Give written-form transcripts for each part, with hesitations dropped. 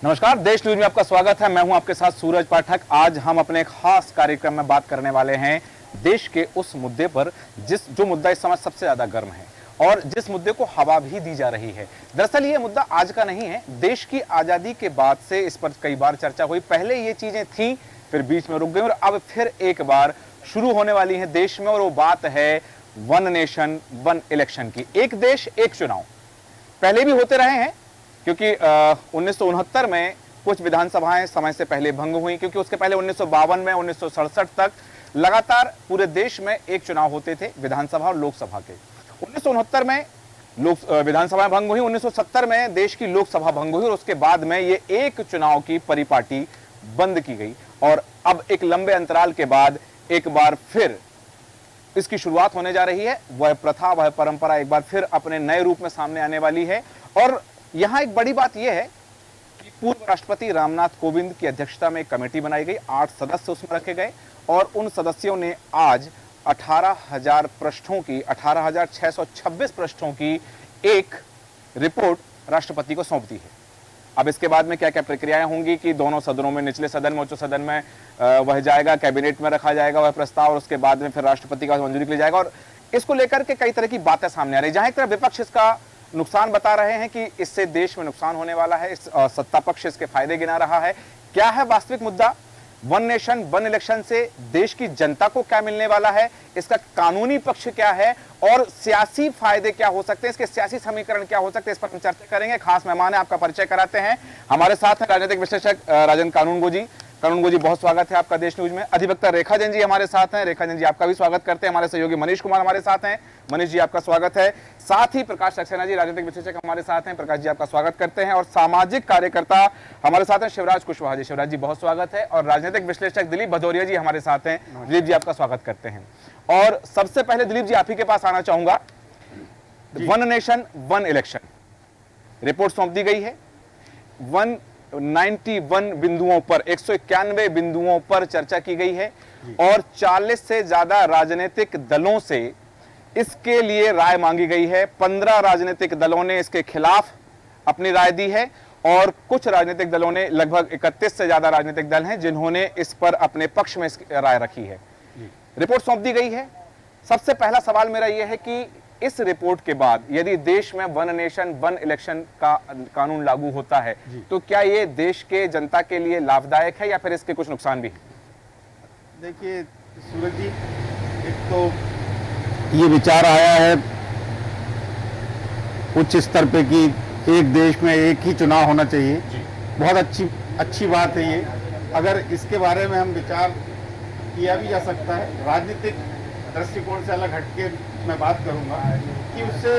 नमस्कार, देश न्यूज में आपका स्वागत है। मैं हूं आपके साथ सूरज पाठक। आज हम अपने खास कार्यक्रम में बात करने वाले हैं देश के उस मुद्दे पर जो मुद्दा इस समय सबसे ज्यादा गर्म है और जिस मुद्दे को हवा भी दी जा रही है। दरअसल ये मुद्दा आज का नहीं है, देश की आजादी के बाद से इस पर कई बार चर्चा हुई। पहले ये चीजें थी, फिर बीच में रुक गई और अब फिर एक बार शुरू होने वाली है देश में, और वो बात है वन नेशन वन इलेक्शन की। एक देश एक चुनाव पहले भी होते रहे हैं, क्योंकि 1969 में कुछ विधानसभाएं समय से पहले भंग हुई, क्योंकि उसके पहले 1952 में 1967 तक लगातार पूरे देश में एक चुनाव होते थे, विधानसभा और लोकसभा के। 1969 में विधानसभा भंग हुई, 1970 में देश की लोकसभा भंग हुई और उसके बाद में ये एक चुनाव की परिपाटी बंद की गई। और अब एक लंबे अंतराल के बाद एक बार फिर इसकी शुरुआत होने जा रही है। वह प्रथा, वह परंपरा एक बार फिर अपने नए रूप में सामने आने वाली है। और यहां एक बड़ी बात यह है कि पूर्व राष्ट्रपति रामनाथ कोविंद की अध्यक्षता में एक कमेटी बनाई गई, 8 सदस्य उसमें रखे गए और उन सदस्यों ने आज 18,000 पृष्ठों की, 18,626 पृष्ठों की एक रिपोर्ट राष्ट्रपति को सौंप दी है। अब इसके बाद में क्या क्या प्रक्रियाएं होंगी कि दोनों सदनों में, निचले सदन में, उच्च सदन में वह जाएगा, कैबिनेट में रखा जाएगा वह प्रस्ताव और उसके बाद में फिर राष्ट्रपति का मंजूरी के लिए जाएगा। और इसको लेकर के कई तरह की बातें सामने आ रही है। जहां एक तरफ विपक्ष इसका नुकसान बता रहे हैं कि इससे देश में नुकसान होने वाला है, सत्ता पक्ष इसके फायदे गिना रहा है। क्या है वास्तविक मुद्दा? वन नेशन वन इलेक्शन से देश की जनता को क्या मिलने वाला है, इसका कानूनी पक्ष क्या है और सियासी फायदे क्या हो सकते हैं, इसके सियासी समीकरण क्या हो सकते हैं, इस पर हम चर्चा करेंगे। खास मेहमान है, आपका परिचय कराते हैं। हमारे साथ हैं राजनीतिक विश्लेषक राजन कानूनगो जी। कानूनगो जी, बहुत स्वागत है आपका देश न्यूज में। अधिवक्ता रेखा जैन जी हमारे साथ हैं। रेखा जैन जी, आपका भी स्वागत करते हैं। हमारे सहयोगी मनीष कुमार हमारे साथ हैं। मनीष जी, आपका स्वागत है। साथ ही प्रकाश सक्सेना जी, राजनीतिक विश्लेषक हमारे साथ हैं। प्रकाश जी, आपका स्वागत करते हैं। और सामाजिक कार्यकर्ता हमारे साथ हैं शिवराज कुशवाहा जी। शिवराज जी, बहुत स्वागत है। और राजनीतिक विश्लेषक दिलीप भदौरिया जी हमारे साथ हैं। दिलीप जी, आपका स्वागत करते हैं। और सबसे पहले दिलीप जी, आप ही के पास आना चाहूंगा। One nation one election report सौंप दी गई है। 191 बिंदुओं पर, 191 बिंदुओं पर चर्चा की गई है और 40 से ज्यादा राजनीतिक दलों से इसके लिए राय मांगी गई है। 15 राजनीतिक दलों ने इसके खिलाफ अपनी राय दी है और कुछ राजनीतिक दलों ने, लगभग 31 से ज्यादा राजनीतिक दल हैं जिन्होंने इस पर अपने पक्ष में राय रखी है। रिपोर्ट सौंप दी गई है। सबसे पहला सवाल मेरा यह है कि इस रिपोर्ट के बाद यदि देश में वन नेशन वन इलेक्शन का कानून लागू होता है तो क्या ये देश के जनता के लिए लाभदायक है या फिर इसके कुछ नुकसान भी है? देखिए सूरज जी, एक तो ये विचार आया है उच्च स्तर पे कि एक देश में एक ही चुनाव होना चाहिए। बहुत अच्छी बात है ये। अगर इसके बारे में हम विचार किया भी जा सकता है, राजनीतिक दृष्टिकोण से अलग हटके मैं बात करूंगा कि उससे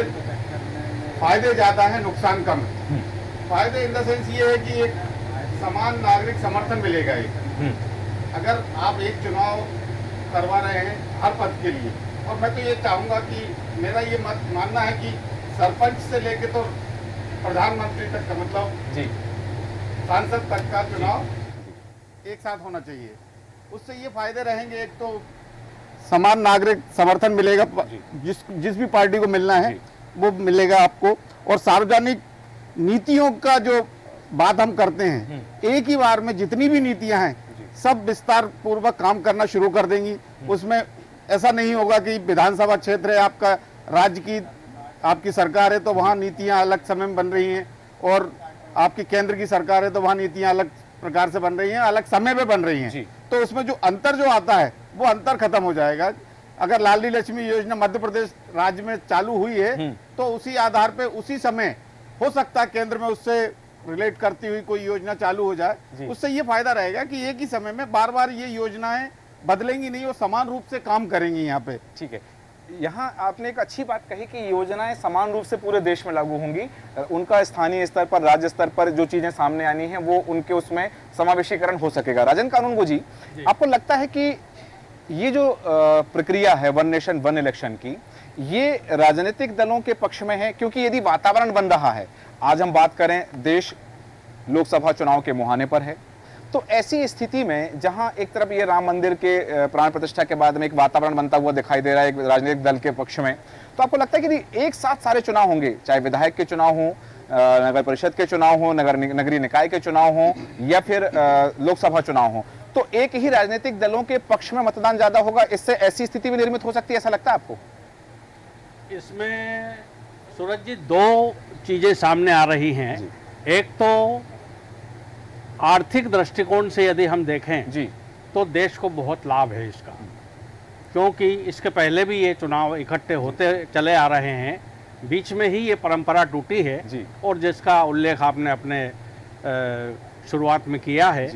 फायदे ज़्यादा हैं, नुकसान कम है। फायदे इन द सेंस ये है कि एक समान नागरिक समर्थन मिलेगा। अगर आप एक चुनाव करवा रहे हैं हर पद के लिए, और मैं तो ये चाहूँगा कि मेरा ये मानना है कि सरपंच से लेके तो प्रधानमंत्री तक का, मतलब सांसद तक का चुनाव एक साथ होना चाहिए। उससे ये फायदे रहेंगे, एक तो समान नागरिक समर्थन मिलेगा, जिस भी पार्टी को मिलना है वो मिलेगा आपको, और सार्वजनिक नीतियों का जो बात हम करते हैं, एक ही बार में जितनी भी नीतियां हैं सब विस्तार पूर्वक काम करना शुरू कर देंगी। उसमें ऐसा नहीं होगा कि विधानसभा क्षेत्र है आपका, राज्य की आपकी सरकार है तो वहाँ नीतियाँ अलग समय में बन रही हैं, और आपकी केंद्र की सरकार है तो वहाँ नीतियाँ अलग प्रकार से बन रही हैं, अलग समय पे बन रही हैं। तो उसमें जो अंतर जो आता है वो अंतर खत्म हो जाएगा। अगर लाडली लक्ष्मी योजना मध्य प्रदेश राज्य में चालू हुई है तो उसी आधार पे उसी समय हो सकता है केंद्र में उससे रिलेट करती हुई कोई योजना चालू हो जाए। उससे ये फायदा रहेगा कि एक ही समय में बार बार ये योजनाएं बदलेंगी नहीं, वो समान रूप से काम करेंगी यहाँ पे। ठीक है, यहाँ आपने एक अच्छी बात कही कि योजनाएं समान रूप से पूरे देश में लागू होंगी। उनका स्थानीय स्तर पर, राज्य स्तर पर जो चीजें सामने आनी है वो उनके उसमें समावेशीकरण हो सकेगा। राजन कानूनगो जी, आपको लगता है कि ये जो प्रक्रिया है वन नेशन वन इलेक्शन की, ये राजनीतिक दलों के पक्ष में है? क्योंकि यदि वातावरण बन रहा है, आज हम बात करें देश लोकसभा चुनाव के मुहाने पर है, तो ऐसी स्थिति में जहां एक तरफ ये राम मंदिर के प्राण प्रतिष्ठा के बाद में एक वातावरण बनता हुआ दिखाई दे रहा है एक राजनीतिक दल के पक्ष में, तो आपको लगता है कि एक साथ सारे चुनाव होंगे, चाहे विधायक के चुनाव हों, नगर परिषद के चुनाव हो, नगरीय निकाय के चुनाव हो या फिर लोकसभा चुनाव हो, तो एक ही राजनीतिक दलों के पक्ष में मतदान ज्यादा होगा, इससे ऐसी स्थिति भी निर्मित हो सकती है, ऐसा लगता है आपको? इसमें सूरज जी दो चीजें सामने आ रही हैं। एक तो आर्थिक दृष्टिकोण से यदि हम देखें जी, तो देश को बहुत लाभ है इसका, क्योंकि इसके पहले भी ये चुनाव इकट्ठे होते चले आ रहे हैं, बीच में ही ये परंपरा टूटी है जी, और जिसका उल्लेख आपने अपने शुरुआत में किया है,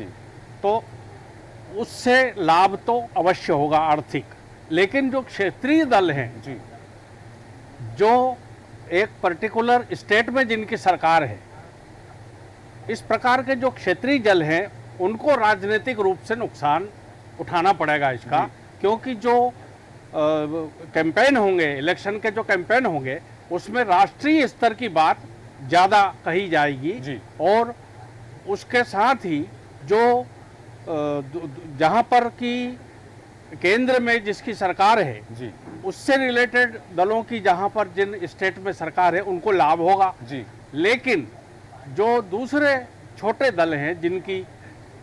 तो उससे लाभ तो अवश्य होगा आर्थिक। लेकिन जो क्षेत्रीय दल हैं जी, जो एक पर्टिकुलर स्टेट में जिनकी सरकार है, इस प्रकार के जो क्षेत्रीय दल हैं उनको राजनीतिक रूप से नुकसान उठाना पड़ेगा इसका, क्योंकि जो कैंपेन होंगे, इलेक्शन के जो कैंपेन होंगे, उसमें राष्ट्रीय स्तर की बात ज़्यादा कही जाएगी जी, और उसके साथ ही जो जहाँ पर कि केंद्र में जिसकी सरकार है जी, उससे रिलेटेड दलों की जहाँ पर जिन स्टेट में सरकार है उनको लाभ होगा जी, लेकिन जो दूसरे छोटे दल हैं जिनकी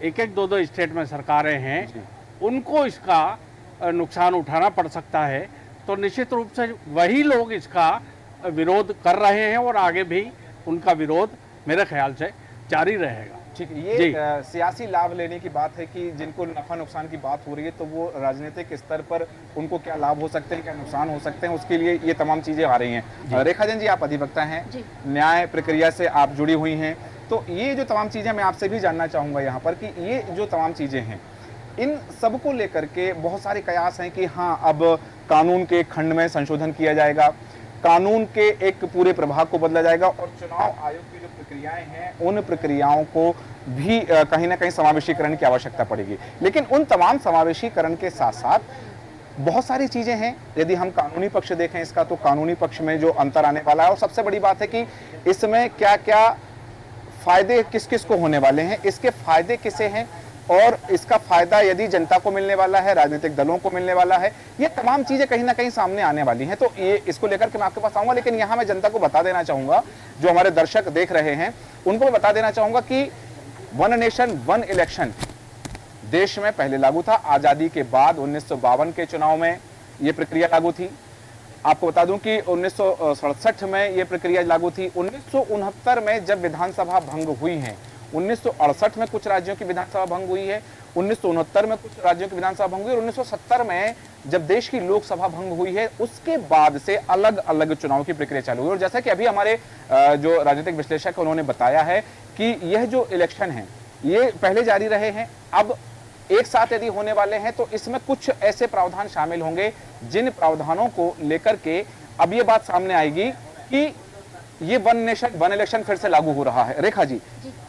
एक एक दो स्टेट में सरकारें हैं, उनको इसका नुकसान उठाना पड़ सकता है। तो निश्चित रूप से वही लोग इसका विरोध कर रहे हैं और आगे भी उनका विरोध मेरे ख्याल से जारी रहेगा। ठीक है। ये सियासी लाभ लेने की बात है कि जिनको नफा नुकसान की बात हो रही है, तो वो राजनीतिक स्तर पर उनको क्या लाभ हो सकते हैं, क्या नुकसान हो सकते हैं, उसके लिए ये तमाम चीजें आ रही हैं। रेखा जैन जी, आप अधिवक्ता हैं, न्याय प्रक्रिया से आप जुड़ी हुई हैं, तो ये जो तमाम चीजें मैं आपसे भी जानना चाहूंगा यहाँ पर कि ये जो तमाम चीजें हैं, इन सब को लेकर के बहुत सारे कयास हैं कि हाँ, अब कानून के खंड में संशोधन किया जाएगा, कानून के एक पूरे प्रभाग को बदला जाएगा और चुनाव आयोग की जो प्रक्रियाएं हैं उन प्रक्रियाओं को भी कहीं ना कहीं समावेशीकरण की आवश्यकता पड़ेगी। लेकिन उन तमाम समावेशीकरण के साथ साथ बहुत सारी चीजें हैं। यदि हम कानूनी पक्ष देखें इसका, तो कानूनी पक्ष में जो अंतर आने वाला है, और सबसे बड़ी बात है कि इसमें क्या क्या फायदे किस किस को होने वाले हैं, इसके फायदे किसे हैं और इसका फायदा यदि जनता को मिलने वाला है, राजनीतिक दलों को मिलने वाला है, ये तमाम चीजें कहीं ना कहीं सामने आने वाली हैं। तो ये इसको लेकर के मैं आपके पास आऊंगा, लेकिन यहाँ मैं जनता को बता देना चाहूंगा, जो हमारे दर्शक देख रहे हैं उनको मैं बता देना चाहूंगा कि वन नेशन वन इलेक्शन देश में पहले लागू था। आजादी के बाद 1952 के चुनाव में ये प्रक्रिया लागू थी। आपको बता दूं कि 1967 में ये प्रक्रिया लागू थी। 1969 में जब विधानसभा भंग हुई है, 1968 में कुछ राज्यों की विधानसभा भंग हुई है, 1969 में कुछ राज्यों की विधानसभा भंग हुई और 1970 में जब देश की लोकसभा भंग हुई है, उसके बाद से अलग अलग चुनाव की प्रक्रिया चालू हुई। और जैसा कि अभी हमारे जो राजनीतिक विश्लेषक है उन्होंने बताया है कि यह जो इलेक्शन है ये पहले जारी रहे हैं, अब एक साथ यदि होने वाले हैं तो इसमें कुछ ऐसे प्रावधान शामिल होंगे जिन प्रावधानों को लेकर के अब ये बात सामने आएगी कि ये वन नेशन वन इलेक्शन फिर से लागू हो रहा है। रेखा जी,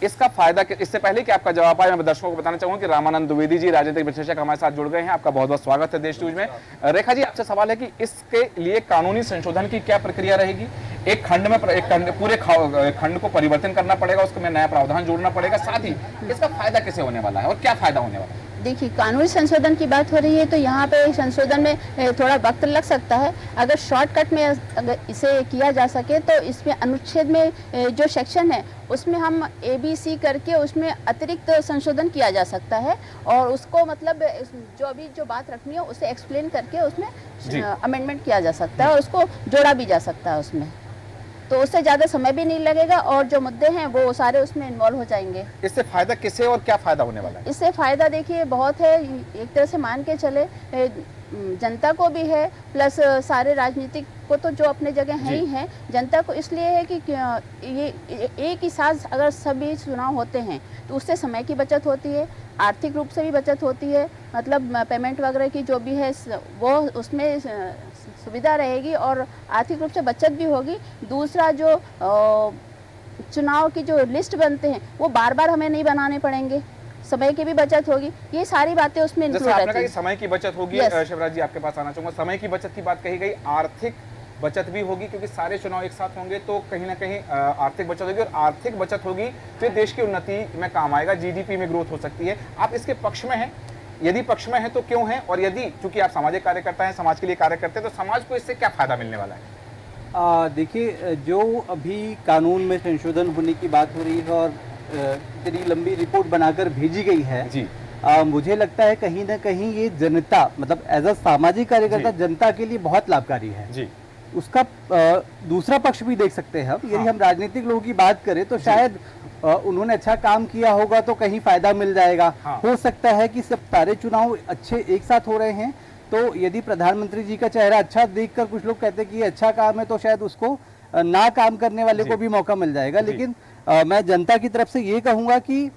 इसका फायदा, इससे पहले कि आपका जवाब आए, मैं दर्शकों को बताना चाहूंगा कि रामानंद द्विवेदी जी राजनीतिक विश्लेषक हमारे साथ जुड़ गए हैं। आपका बहुत बहुत स्वागत है देश न्यूज में। रेखा जी, आपसे सवाल है कि इसके लिए कानूनी संशोधन की क्या प्रक्रिया रहेगी? एक खंड में पूरे खंड को परिवर्तन करना पड़ेगा, उसमें नया प्रावधान जोड़ना पड़ेगा, साथ ही इसका फायदा किसे होने वाला है और क्या फायदा होने वाला है? देखिए, कानूनी संशोधन की बात हो रही है तो यहाँ पे संशोधन में थोड़ा वक्त लग सकता है। अगर शॉर्टकट में अगर इसे किया जा सके तो इसमें अनुच्छेद में जो सेक्शन है उसमें हम ABC करके उसमें अतिरिक्त संशोधन किया जा सकता है और उसको मतलब जो अभी जो बात रखनी है उसे एक्सप्लेन करके उसमें अमेंडमेंट किया जा सकता है और उसको जोड़ा भी जा सकता है उसमें, तो उससे ज़्यादा समय भी नहीं लगेगा और जो मुद्दे हैं वो सारे उसमें इन्वॉल्व हो जाएंगे। इससे फायदा किसे और क्या फायदा होने वाला है? इससे फायदा देखिए बहुत है, एक तरह से मान के चले जनता को भी है, प्लस सारे राजनीतिक को तो जो अपने जगह हैं ही हैं, जनता को इसलिए है कि ये एक ही साथ अगर सभी चुनाव होते हैं तो उससे समय की बचत होती है, आर्थिक रूप से भी बचत होती है, मतलब पेमेंट वगैरह की जो भी है वो उसमें सुविधा रहेगी और आर्थिक रूप से बचत भी होगी। दूसरा, जो चुनाव की जो लिस्ट बनते हैं वो बार बार हमें नहीं बनाने पड़ेंगे, समय की भी बचत होगी। ये सारी बातें उसमें इंक्लूड रहती हैं। समय की बचत होगी। शिवराज जी, आपके पास आना चाहूंगा। समय की बचत की बात कही गई, आर्थिक बचत भी होगी क्योंकि सारे चुनाव एक साथ होंगे तो कहीं ना कहीं आर्थिक बचत होगी और आर्थिक बचत होगी तो देश की उन्नति में काम आएगा, GDP में ग्रोथ हो सकती है। आप इसके पक्ष में हैं? यदि पक्ष में है तो क्यों है? और यदि चूंकि आप सामाजिक कार्यकर्ता हैं, समाज के लिए कार्य करते हैं, तो समाज को इससे क्या फायदा मिलने वाला है? देखिए, जो अभी कानून में संशोधन होने की बात हो रही है और इतनी लंबी रिपोर्ट बनाकर भेजी गई है जी मुझे लगता है कहीं ना कहीं ये जनता, मतलब एज अ सामाजिक कार्यकर्ता जी। जनता के लिए बहुत लाभकारी है। जी उसका दूसरा पक्ष भी देख सकते हैं हम। यदि हम राजनीतिक लोगों की बात करें तो शायद उन्होंने अच्छा काम किया होगा तो कहीं फायदा मिल जाएगा। हाँ। हो सकता है कि सब सारे चुनाव अच्छे एक साथ हो रहे हैं, तो यदि प्रधानमंत्री जी का चेहरा अच्छा देखकर कुछ लोग कहते हैं कि ये अच्छा काम है, तो शायद उसको ना काम करने वाले जी। को भी मौका मिल जाएगा। जी। लेकिन मैं जनता की तरफ से ये कहूंगा कि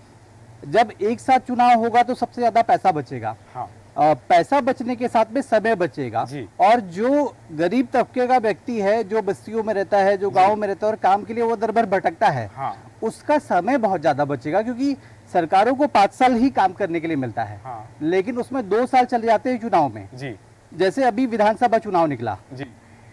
जब एक साथ चुनाव होगा तो सबसे ज्यादा पैसा बचेगा। हाँ पैसा बचने के साथ में समय बचेगा। जी। और जो गरीब तबके का व्यक्ति है, जो बस्तियों में रहता है, जो गांव में रहता है और काम के लिए वो दर भर भटकता है, हाँ उसका समय बहुत ज्यादा बचेगा, क्योंकि सरकारों को 5 साल ही काम करने के लिए मिलता है। हाँ लेकिन उसमें 2 साल चले जाते हैं चुनाव में। जी जैसे अभी विधानसभा चुनाव निकला, जी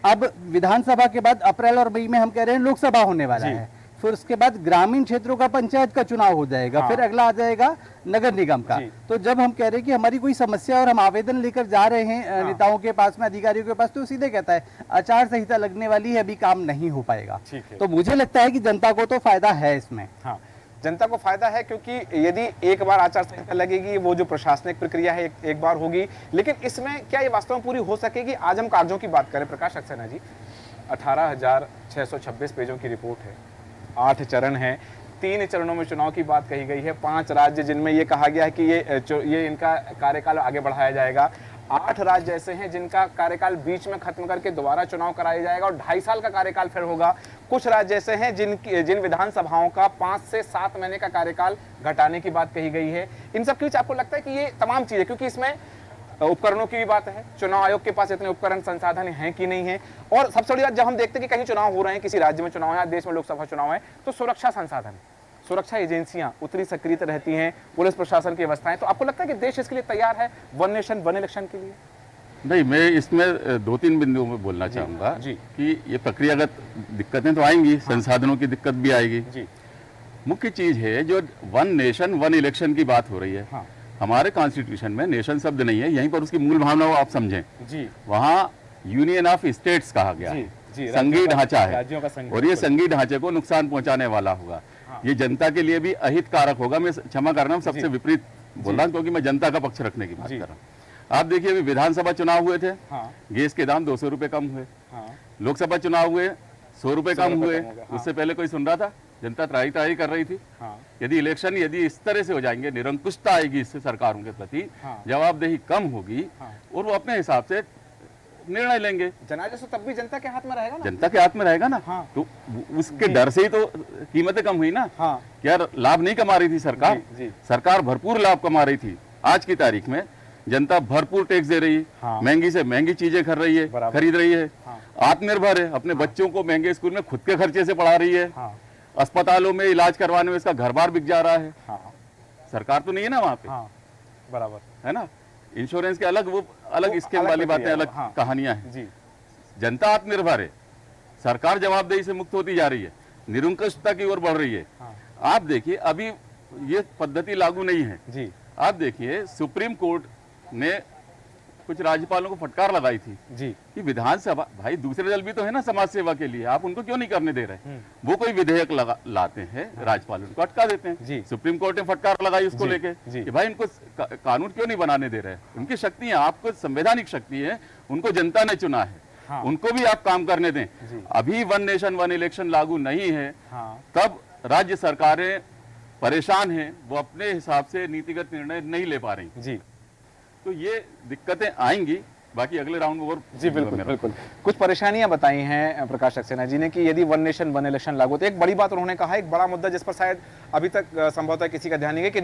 अब विधानसभा के बाद अप्रैल और मई में हम कह रहे हैं लोकसभा होने वाला जी। है, फिर उसके बाद ग्रामीण क्षेत्रों का पंचायत का चुनाव हो जाएगा। हाँ। फिर अगला आ जाएगा नगर निगम का। जी। तो जब हम कह रहे हैं कि हमारी कोई समस्या और हम आवेदन लेकर जा रहे हैं हाँ। नेताओं के पास में, अधिकारियों के पास, तो सीधे कहता है आचार संहिता लगने वाली है, अभी काम नहीं हो पाएगा। ठीक है। तो मुझे लगता है कि जनता को तो फायदा है इसमें। हाँ जनता को फायदा है, क्योंकि यदि एक बार आचार संहिता लगेगी, वो जो प्रशासनिक प्रक्रिया है एक बार होगी। लेकिन इसमें क्या ये वास्तव में पूरी हो सकेगी? आज हम कार्यों की बात करें, प्रकाश सक्सेना जी, 18,626 पेजों की रिपोर्ट है, 8 चरण हैं, 3 चरणों में चुनाव की बात कही गई है, 5 राज्य जिनमें ये कहा गया है कि ये इनका कार्यकाल आगे बढ़ाया जाएगा, 8 राज्य ऐसे हैं जिनका कार्यकाल बीच में खत्म करके दोबारा चुनाव कराया जाएगा और 2.5 साल का कार्यकाल फिर होगा। कुछ राज्य ऐसे हैं जिन विधानसभाओं का 5 से 7 महीने का कार्यकाल घटाने की बात कही गई है। इन सब के बीच आपको लगता है कि ये तमाम चीजें, क्योंकि इसमें उपकरणों की भी बात है, चुनाव आयोग के पास इतने उपकरण संसाधन हैं कि नहीं है, और सबसे बड़ी बात, जब हम देखते हैं कि कहीं चुनाव हो रहे हैं, किसी राज्य में चुनाव है, देश में लोकसभा चुनाव है, तो सुरक्षा संसाधन, सुरक्षा एजेंसियां उतनी सक्रिय रहती हैं, पुलिस प्रशासन की व्यवस्थाएं, तो आपको लगता है कि देश इसके लिए तैयार है वन नेशन वन इलेक्शन के लिए? नहीं, मैं इसमें 2-3 बिंदुओं में बोलना चाहूँगा जी। कि ये प्रक्रियागत दिक्कतें तो आएंगी, संसाधनों की दिक्कत भी आएगी। जी मुख्य चीज़ है जो वन नेशन वन इलेक्शन की बात हो रही है। हाँ हमारे कॉन्स्टिट्यूशन में नेशन शब्द नहीं है, यहीं पर उसकी मूल भावना को आप समझें। जी वहाँ यूनियन ऑफ स्टेट्स कहा गया जी है, जी, संघीय ढांचा है, राज्यों का संघ, और ये संघीय ढांचे को नुकसान पहुंचाने वाला होगा। ये जनता के लिए भी अहित कारक होगा। मैं क्षमा कर रहा हूँ, सबसे विपरीत बोल रहा हूँ, क्योंकि मैं जनता का पक्ष रखने की बात कर रहा हूँ। आप देखिए, अभी विधानसभा चुनाव हुए थे, हाँ गैस के दाम 200 रुपए कम हुए, हाँ लोकसभा चुनाव हुए 100 रुपए 100 कम रुपए हुए। कम हो गया, हाँ। उससे पहले कोई सुन रहा था? जनता त्राही त्राही कर रही थी। हाँ यदि इलेक्शन इस तरह से हो जाएंगे, निरंकुशता आएगी इससे सरकारों के प्रति, हाँ। जवाबदेही कम होगी, हाँ। और वो अपने हिसाब से निर्णय लेंगे। जनादेश तो तब भी जनता के हाथ में रहेगा ना? जनता के हाथ में रहेगा ना। हाँ। तो उसके डर से ही तो कीमतें कम हुई ना। हाँ क्या लाभ नहीं कमा रही थी सरकार? जी, जी। सरकार भरपूर लाभ कमा रही थी। आज की तारीख में जनता भरपूर टैक्स दे रही है, हाँ। महंगी से महंगी चीजें बराबर। खरीद रही है, हाँ। आत्मनिर्भर है, अपने बच्चों को महंगे स्कूल में खुद के खर्चे से पढ़ा रही है, हाँ अस्पतालों में इलाज करवाने में इसका घर बार बिक जा रहा है। हाँ सरकार तो नहीं है ना वहाँ पे, हाँ बराबर है ना। इंश्योरेंस के अलग अलग स्कीम अलग वाली बातें, प्रक्रिया है, अलग हाँ। कहानियां हैं। जी जनता आत्मनिर्भर है, सरकार जवाबदेही से मुक्त होती जा रही है, निरंकुशता की ओर बढ़ रही है। हाँ आप देखिए, अभी ये पद्धति लागू नहीं है। जी आप देखिए, सुप्रीम कोर्ट ने कुछ राज्यपालों को फटकार लगाई थी जी कि विधानसभा, भाई दूसरे दल भी तो है ना समाज सेवा के लिए, आप उनको क्यों नहीं करने दे रहे? वो कोई विधेयक लाते हैं, राज्यपाल उनको अटका देते हैं। जी। सुप्रीम कोर्ट ने फटकार लगाई उसको जी, लेके जी। कि भाई इनको कानून क्यों नहीं बनाने दे रहे? उनकी शक्ति है, आपको संवैधानिक शक्ति है, उनको जनता ने चुना है, हाँ। उनको भी आप काम करने दें। जी। अभी वन नेशन वन इलेक्शन लागू नहीं है, हाँ तब राज्य सरकारें परेशान हैं, वो अपने हिसाब से नीतिगत निर्णय नहीं ले पा रही, जी तो ये दिक्कतें आएंगी। बाकी अगले राउंड में और जी बिल्कुल बिल्कुल। कुछ परेशानियां बताई हैं प्रकाश सक्सेना जी ने कि यदि वन नेशन वन इलेक्शन लागू, तो एक बड़ी बात उन्होंने कहा, एक बड़ा मुद्दा जिस पर शायद अभी तक संभवतः किसी का ध्यान नहीं है, कि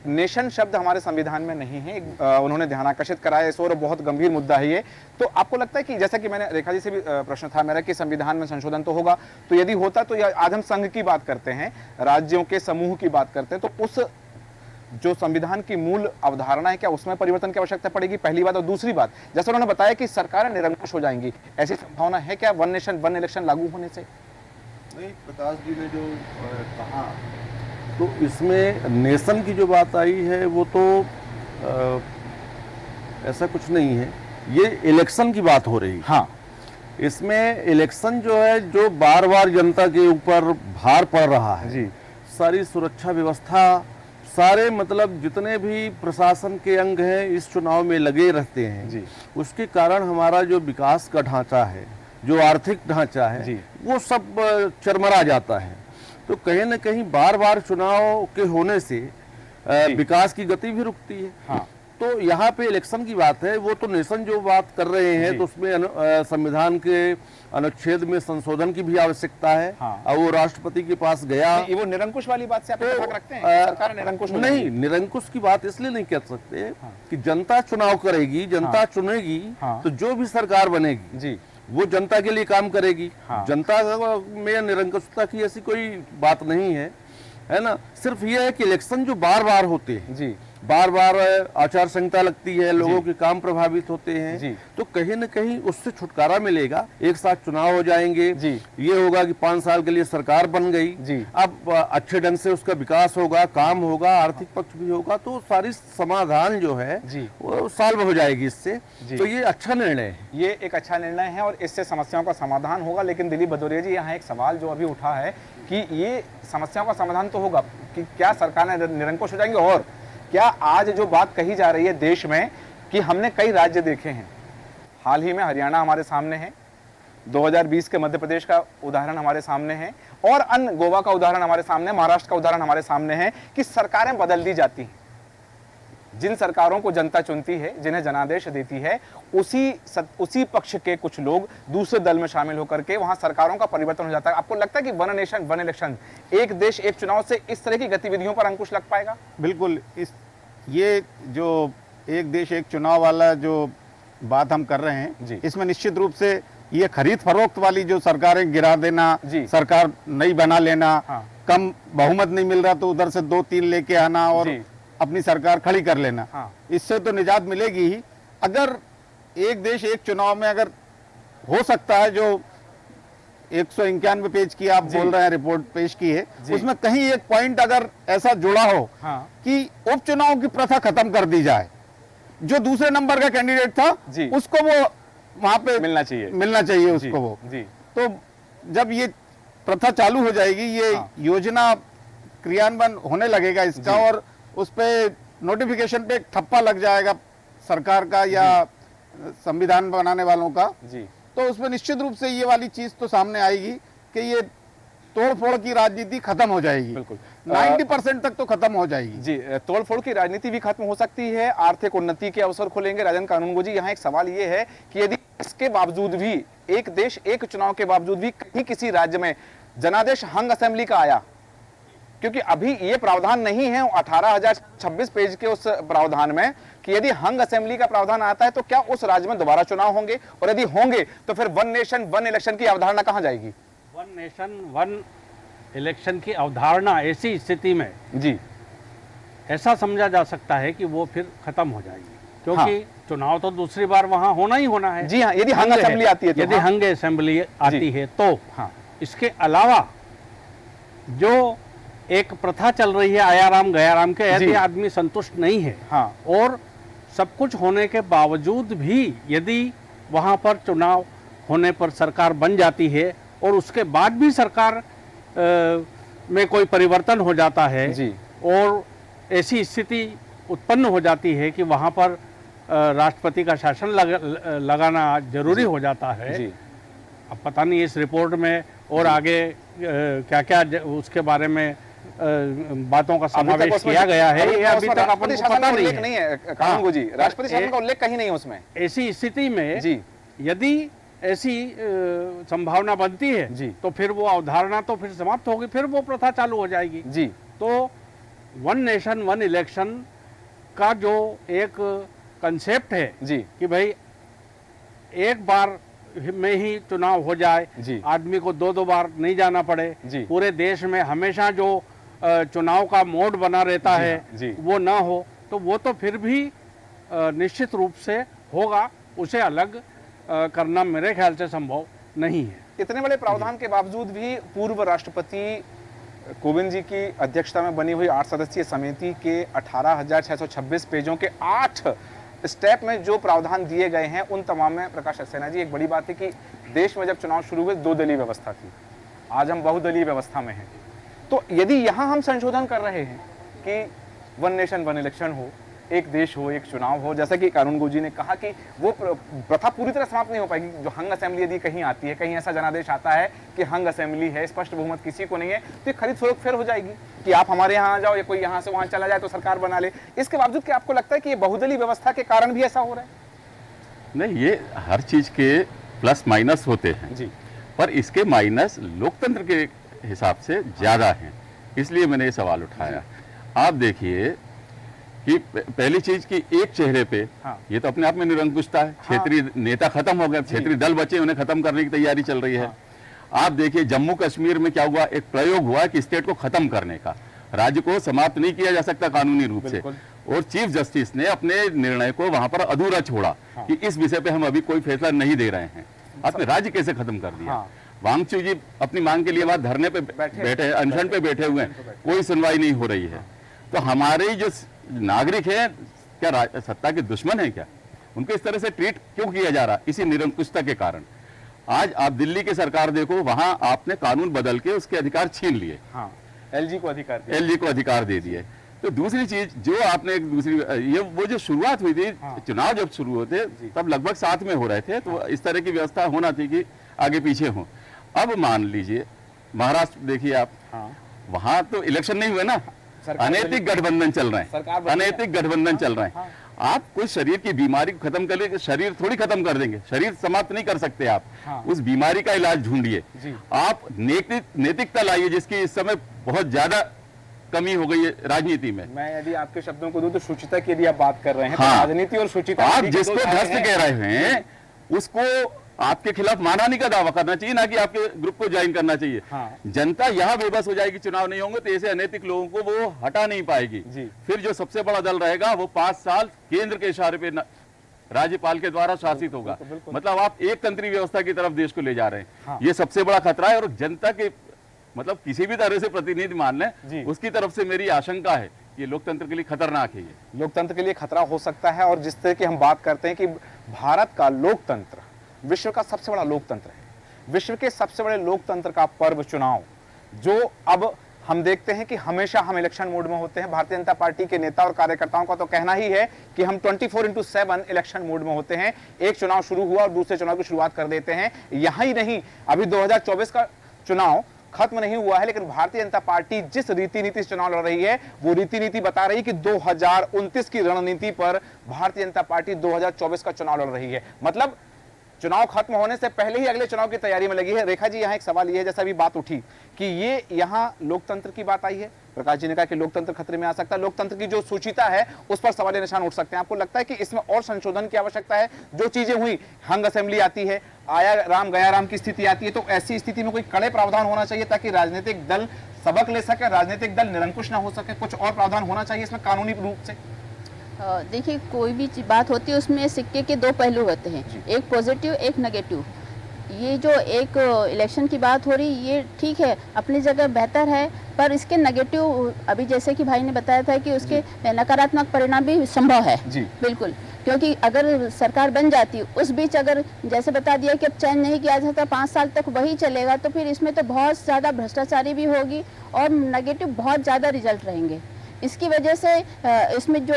नेशन शब्द हमारे संविधान में नहीं है। उन्होंने ध्यान आकर्षित कराया इस और बहुत गंभीर मुद्दा है ये। तो आपको लगता है कि जैसा कि मैंने रेखा जी से भी प्रश्न था मेरा कि संविधान में संशोधन तो होगा, तो यदि होता तो आज हम संघ की बात करते हैं, राज्यों के समूह की बात करते हैं, तो उस जो संविधान की मूल अवधारणा है, क्या उसमें परिवर्तन की आवश्यकता पड़ेगी? पहली बात। और दूसरी बात, जैसे उन्होंने बताया कि सरकारें निरंकुश हो जाएंगी, ऐसी संभावना है क्या वन नेशन वन इलेक्शन लागू होने से? नहीं, प्रकाश जी ने जो कहा, तो इसमें नेशन की जो बात आई है वो तो ऐसा कुछ नहीं है, ये इलेक्शन की बात हो रही है। हाँ इसमें इलेक्शन जो है, जो बार बार जनता के ऊपर भार पड़ रहा है जी। सारी सुरक्षा व्यवस्था, सारे मतलब जितने भी प्रशासन के अंग हैं इस चुनाव में लगे रहते हैं जी। उसके कारण हमारा जो विकास का ढांचा है, जो आर्थिक ढांचा है, जी। वो सब चरमरा जाता है। तो कहीं न कहीं बार बार चुनाव के होने से विकास की गति भी रुकती है। हाँ। तो यहाँ पे इलेक्शन की बात है, वो तो नेशन जो बात कर रहे हैं तो उसमें संविधान के अनुच्छेद में संशोधन की भी आवश्यकता है। हाँ। और वो राष्ट्रपति के पास गया। ये वो निरंकुश वाली बात से आप इत्तेफाक रखते हैं? सरकार निरंकुश हो नहीं, जाएगी? निरंकुश की बात इसलिए नहीं कह सकते कि जनता चुनाव करेगी, जनता चुनेगी, हाँ। तो जो भी सरकार बनेगी जी। वो जनता के लिए काम करेगी। हाँ। जनता में निरंकुशता की ऐसी कोई बात नहीं है ना। सिर्फ ये है कि इलेक्शन जो बार बार होते हैं, जी। बार बार आचार संहिता लगती है, लोगों के काम प्रभावित होते हैं, जी। तो कहीं न कहीं उससे छुटकारा मिलेगा। एक साथ चुनाव हो जाएंगे, जी। ये होगा कि 5 साल के लिए सरकार बन गई, जी। अब अच्छे ढंग से उसका विकास होगा, काम होगा, आर्थिक पक्ष भी होगा, तो सारी समाधान जो है जी। वो सॉल्व हो जाएगी इससे। जी। तो ये अच्छा निर्णय है। ये एक अच्छा निर्णय है और इससे समस्याओं का समाधान होगा। लेकिन दिलीप भदौरिया जी, यहाँ एक सवाल जो अभी उठा है कि ये समस्याओं का समाधान तो होगा कि क्या सरकार निरंकुश हो जाएंगे, और क्या आज जो बात कही जा रही है देश में कि हमने कई राज्य देखे हैं, हाल ही में हरियाणा हमारे सामने है, 2020 के मध्य प्रदेश का उदाहरण हमारे सामने है, और अन्य गोवा का उदाहरण हमारे सामने, महाराष्ट्र का उदाहरण हमारे सामने है कि सरकारें बदल दी जाती हैं। जिन सरकारों को जनता चुनती है, जिन्हें जनादेश देती है, उसी पक्ष के कुछ लोग दूसरे दल में शामिल होकर के वहां सरकारों का परिवर्तन हो जाता है। आपको लगता है कि वन नेशन वन इलेक्शन, एक देश एक चुनाव से इस तरह की गतिविधियों पर अंकुश लग पाएगा? बिल्कुल। ये जो एक देश एक चुनाव वाला जो बात हम कर रहे जी। हैं, इसमें निश्चित रूप से ये खरीद फरोख्त वाली जो सरकारें गिरा देना, जी। सरकार नई बना लेना, हाँ। कम बहुमत नहीं मिल रहा तो उधर से 2-3 लेके आना और जी। अपनी सरकार खड़ी कर लेना, हाँ। इससे तो निजात मिलेगी ही। अगर एक देश एक चुनाव में अगर हो सकता है, जो 191 पेज की आप बोल रहे हैं रिपोर्ट पेश की है, जी। उसमें कहीं एक पॉइंट अगर ऐसा जुड़ा हो हाँ। कि उपचुनाव की प्रथा खत्म कर दी जाए, जो दूसरे नंबर का कैंडिडेट था जी। उसको वो वहां पे मिलना चाहिए जी। उसको वो जी। तो जब ये प्रथा चालू हो जाएगी, ये हाँ। योजना क्रियान्वयन होने लगेगा इसका, जी। और उस पे नोटिफिकेशन पे एक ठप्पा लग जाएगा सरकार का या संविधान बनाने वालों का, जी। तो उसमें निश्चित रूप से ये वाली चीज तो सामने आएगी कि ये तोड़-फोड़ की राजनीति खत्म हो जाएगी। बिल्कुल। 90% तक तो खत्म हो जाएगी। जी, तोड़फोड़ की राजनीति भी खत्म हो सकती है, आर्थिक उन्नति के अवसर खुलेंगे। राजन कानूनगो जी, यहाँ एक सवाल ये है कि यदि इसके बावजूद भी, एक देश एक चुनाव के बावजूद भी कहीं किसी राज्य में जनादेश हंग असेंबली का आया, क्योंकि अभी ये प्रावधान नहीं है 18,026 पेज के उस प्रावधान में कि यदि हंग असेंबली का प्रावधान आता है तो क्या उस राज्य में दोबारा चुनाव होंगे, और यदि होंगे तो फिर वन नेशन वन इलेक्शन की अवधारणा कहां जाएगी? वन नेशन वन इलेक्शन की अवधारणा ऐसी स्थिति में जी। ऐसा समझा जा सकता है कि वो फिर खत्म हो जाएगी, क्योंकि चुनाव तो दूसरी बार वहां होना ही होना है। जी हाँ, यदि हंग असेंबली आती है तो। यदि हाँ। हंग असेंबली आती है तो हाँ। इसके अलावा जो एक प्रथा चल रही है आयाराम गयाराम के, यदि आदमी संतुष्ट नहीं है, हाँ। और सब कुछ होने के बावजूद भी यदि वहां पर चुनाव होने पर सरकार बन जाती है और उसके बाद भी सरकार में कोई परिवर्तन हो जाता है जी। और ऐसी स्थिति उत्पन्न हो जाती है कि वहां पर राष्ट्रपति का शासन लगाना जरूरी हो जाता है। जी। अब पता नहीं इस रिपोर्ट में और आगे क्या क्या उसके बारे में बातों का समावेश किया गया है, ये अभी तक अपन को पता नहीं है कानूनगो जी। राष्ट्रपति शासन का उल्लेख कहीं नहीं है उसमें। ऐसी स्थिति में जी। यदि ऐसी संभावना बनती है जी। तो फिर वो अवधारणा तो फिर समाप्त होगी, फिर वो प्रथा चालू हो जाएगी। जी। तो वन नेशन वन इलेक्शन का जो एक कंसेप्ट है जी। कि भाई एक बार में ही चुनाव हो जाए, जी। आदमी को 2-2 बार नहीं जाना पड़े, जी। पूरे देश में हमेशा जो चुनाव का मोड बना रहता जी। है जी। वो ना हो, तो वो तो फिर भी निश्चित रूप से होगा, उसे अलग करना मेरे ख्याल से संभव नहीं है। इतने बड़े प्रावधान के बावजूद भी पूर्व राष्ट्रपति कोविंद जी की अध्यक्षता में बनी हुई 8 सदस्यीय समिति के 18,626 पेजों के 8 स्टेप में जो प्रावधान दिए गए हैं, उन तमाम में प्रकाश सक्सेना जी एक बड़ी बात है कि देश में जब चुनाव शुरू हुए 2 दलीय व्यवस्था थी, आज हम बहुदलीय व्यवस्था में हैं। तो यदि यहाँ हम संशोधन कर रहे हैं कि 1 नेशन 1 इलेक्शन हो, एक देश हो एक चुनाव हो, जैसा कि कानून गोजी ने कहा कि वो प्रथा पूरी तरह समाप्त नहीं हो पाएगी। जो हंग असेंबली यदि कहीं आती है, कहीं ऐसा जनादेश आता है कि हंग असेंबली है, स्पष्ट बहुमत किसी को नहीं है, तो ये खरीद फरोख्त फिर हो जाएगी कि आप हमारे यहाँ आ जाओ या कोई यहाँ से वहाँ चला जाए तो सरकार बना ले। इसके बावजूद क्या आपको लगता है कि ये बहुदलीय व्यवस्था के कारण भी ऐसा हो रहा है? नहीं, ये हर चीज के प्लस माइनस होते हैं जी, पर इसके माइनस लोकतंत्र के हिसाब से ज्यादा हैं, इसलिए मैंने ये सवाल उठाया। आप देखिए कि पहली चीज कि एक चेहरे पे हाँ। ये तो अपने आप में निरंकुशता है। क्षेत्रीय नेता खत्म हो गए, क्षेत्रीय दल बचे, उन्हें खत्म करने की तैयारी चल रही है। आप देखिए जम्मू कश्मीर में क्या हुआ, एक प्रयोग हुआ कि स्टेट को खत्म करने का, राज्य को समाप्त नहीं किया जा सकता कानूनी रूप से, और चीफ जस्टिस ने अपने निर्णय को वहां पर अधूरा छोड़ा कि इस विषय पे हम अभी कोई फैसला नहीं दे रहे हैं। आपने राज्य कैसे खत्म कर दिया? वांगचू जी अपनी मांग के लिए वहां धरने पे बैठे, अनशन पे बैठे हुए हैं, कोई सुनवाई नहीं हो रही है। तो हमारे जो नागरिक हैं क्या सत्ता के दुश्मन है क्या? उनको इस तरह से ट्रीट क्यों किया जा रहा? इसी निरंकुशता के कारण। आज आप दिल्ली की सरकार देखो, वहां आपने कानून बदल के उसके अधिकार छीन लिए। एलजी को अधिकार दिया। एलजी को अधिकार दे दिए। तो दूसरी चीज जो आपने एक दूसरी ये वो जो शुरुआत हुई थी, चुनाव जब शुरू होते तब लगभग साथ में हो रहे थे, तो इस तरह की व्यवस्था होना थी कि आगे पीछे हो। अब मान लीजिए महाराष्ट्र देखिए आप, वहां तो इलेक्शन नहीं हुए ना, अनैतिक गठबंधन चल रहे हैं, अनैतिक गठबंधन चल रहे हैं। आप कोई शरीर की बीमारी को खत्म कर ले, शरीर थोड़ी खत्म कर देंगे, शरीर समाप्त नहीं कर सकते आप। उस बीमारी का इलाज ढूंढिए। आप नैतिकता लाइए, जिसकी इस समय बहुत ज्यादा कमी हो गई है राजनीति में। मैं यदि आपके शब्दों को दूं तो शुचिता की यदि आप बात कर रहे हैं, तो राजनीति और शुचिता, आप जिसको भ्रष्ट कह रहे हैं उसको आपके खिलाफ मानहानि का दावा करना चाहिए, ना कि आपके ग्रुप को ज्वाइन करना चाहिए। जनता यहाँ बेबस हो जाएगी, चुनाव नहीं होंगे तो ऐसे अनैतिक लोगों को वो हटा नहीं पाएगी। फिर जो सबसे बड़ा दल रहेगा वो 5 साल केंद्र के इशारे पे राज्यपाल के द्वारा शासित होगा। मतलब आप एक तंत्री व्यवस्था की तरफ देश को ले जा रहे हैं। ये सबसे बड़ा खतरा है, और जनता के मतलब किसी भी तरह से प्रतिनिधि मान लें, उसकी तरफ से मेरी आशंका है ये लोकतंत्र के लिए खतरनाक है। ये लोकतंत्र के लिए खतरा हो सकता है। और जिस तरह की हम बात करते हैं कि भारत का लोकतंत्र विश्व का सबसे बड़ा लोकतंत्र है, विश्व के सबसे बड़े लोकतंत्र का पर्व चुनाव, जो अब हम देखते हैं कि हमेशा हम इलेक्शन मोड में होते हैं। भारतीय जनता पार्टी के नेता और कार्यकर्ताओं का तो कहना ही है कि हम 24/7 इलेक्शन मोड में होते हैं। एक चुनाव शुरू हुआ और दूसरे चुनाव की शुरुआत कर देते हैं। यहाँ ही नहीं, अभी 2024 का चुनाव खत्म नहीं हुआ है, लेकिन भारतीय जनता पार्टी जिस रीति नीति से चुनाव लड़ रही है, वो रीति नीति बता रही है कि 2029 की रणनीति पर भारतीय जनता पार्टी 2024 का चुनाव लड़ रही है। मतलब चुनाव खत्म होने से पहले ही अगले चुनाव की तैयारी में लगी है। रेखा जी, यहाँ एक सवाल ये है, जैसा भी बात उठी कि ये यहाँ लोकतंत्र की बात आई है, प्रकाश जी ने कहा कि लोकतंत्र खतरे में आ सकता है, लोकतंत्र की जो सूचिता है उस पर सवाल निशान उठ सकते हैं। आपको लगता है कि इसमें और संशोधन की आवश्यकता है? जो चीजें हुई, हंग असेंबली आती है, आया राम गया राम की स्थिति आती है, तो ऐसी स्थिति में कोई कड़े प्रावधान होना चाहिए ताकि राजनीतिक दल सबक ले सके, राजनीतिक दल निरंकुश ना हो सके? कुछ और प्रावधान होना चाहिए इसमें कानूनी रूप से? देखिए, कोई भी बात होती है उसमें सिक्के के 2 पहलू होते हैं, एक पॉजिटिव एक नेगेटिव। ये जो एक इलेक्शन की बात हो रही, ये ठीक है, अपनी जगह बेहतर है, पर इसके नेगेटिव अभी जैसे कि भाई ने बताया था कि उसके नकारात्मक परिणाम भी संभव है। बिल्कुल, क्योंकि अगर सरकार बन जाती, उस बीच अगर जैसे बता दिया कि अब चयन नहीं किया जाता, 5 साल तक वही चलेगा, तो फिर इसमें तो बहुत ज़्यादा भ्रष्टाचारी भी होगी और नेगेटिव बहुत ज़्यादा रिजल्ट रहेंगे। इसकी वजह से इसमें जो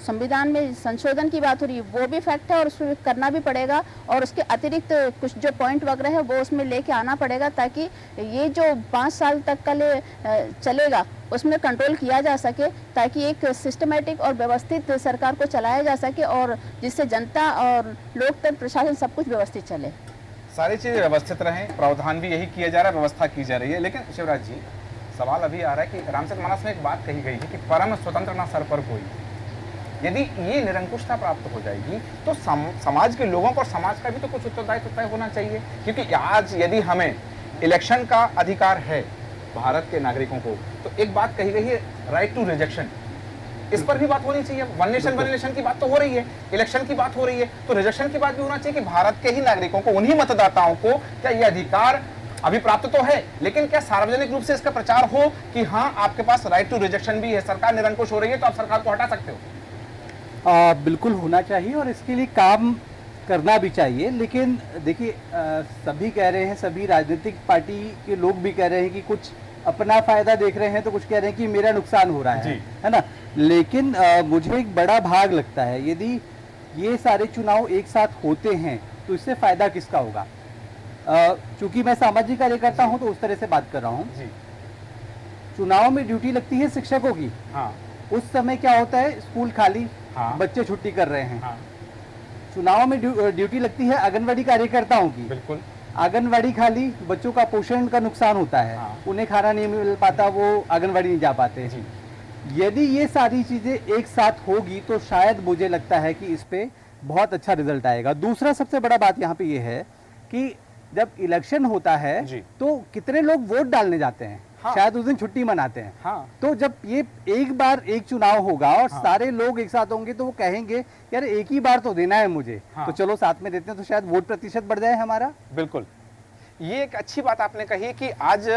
संविधान में संशोधन की बात हो रही है वो भी फैक्ट है और उसमें करना भी पड़ेगा, और उसके अतिरिक्त कुछ जो पॉइंट वगैरह है वो उसमें लेके आना पड़ेगा, ताकि ये जो 5 साल तक का चलेगा उसमें कंट्रोल किया जा सके, ताकि एक सिस्टमेटिक और व्यवस्थित सरकार को चलाया जा सके, और जिससे जनता और लोकतंत्र प्रशासन सब कुछ व्यवस्थित चले। सारी चीजें व्यवस्थित रहें, प्रावधान भी यही किया जा रहा है, व्यवस्था की जा रही है। लेकिन शिवराज जी, सवाल अभी आ रहा है कि रामचरितमानस में एक बात कही गई है कि परम स्वतंत्र ना सर पर कोई। यदि ये निरंकुशता प्राप्त हो जाएगी तो समाज के लोगों को और समाज का भी तो कुछ उत्तरदायित्व तय होना चाहिए। क्योंकि आज यदि हमें इलेक्शन का अधिकार है भारत के नागरिकों को, तो एक बात कही गई है, राइट टू रिजेक्शन, इस पर भी बात होनी चाहिए। 1 नेशन 1 इलेक्शन की बात तो हो रही है, इलेक्शन की बात हो रही है, तो रिजेक्शन की बात भी होना चाहिए कि भारत के ही नागरिकों को, उन्हीं मतदाताओं को क्या ये अधिकार अभी प्राप्त तो है, लेकिन क्या सार्वजनिक रूप से इसका प्रचार हो कि हाँ आपके पास राइट टू रिजेक्शन भी है, सरकार निरंकुश हो रही है तो आप सरकार को हटा सकते हो? बिल्कुल होना चाहिए, और इसके लिए काम करना भी चाहिए, लेकिन देखिए सभी कह रहे हैं, सभी राजनीतिक पार्टी के लोग भी कह रहे हैं कि कुछ अपना फायदा देख रहे हैं, तो कुछ कह रहे हैं कि मेरा नुकसान हो रहा है ना। लेकिन मुझे एक बड़ा भाग लगता है, यदि ये सारे चुनाव एक साथ होते हैं तो इससे फायदा किसका होगा। चूंकि मैं सामाजिक कार्यकर्ता हूं तो उस तरह से बात कर रहा हूं। चुनाव में ड्यूटी लगती है शिक्षकों की, उस समय क्या होता है, स्कूल खाली, बच्चे छुट्टी कर रहे हैं। चुनाव में ड्यूटी लगती है आंगनवाड़ी कार्यकर्ताओं की, बिल्कुल, आंगनवाड़ी खाली, बच्चों का पोषण का नुकसान होता है, उन्हें खाना नहीं मिल पाता, वो आंगनवाड़ी नहीं जा पाते। यदि ये सारी चीजें एक साथ होगी तो शायद मुझे लगता है कि इस पे बहुत अच्छा रिजल्ट आएगा। दूसरा सबसे बड़ा बात यहाँ पे ये है कि जब इलेक्शन होता है तो कितने लोग वोट डालने जाते हैं, शायद उस दिन छुट्टी मनाते हैं। तो जब ये एक बार एक चुनाव होगा और सारे लोग एक साथ होंगे तो वो कहेंगे यार एक ही बार तो देना है मुझे, तो चलो साथ में देते हैं, तो शायद वोट प्रतिशत बढ़ जाए हमारा। बिल्कुल, ये एक अच्छी बात आपने कही कि आज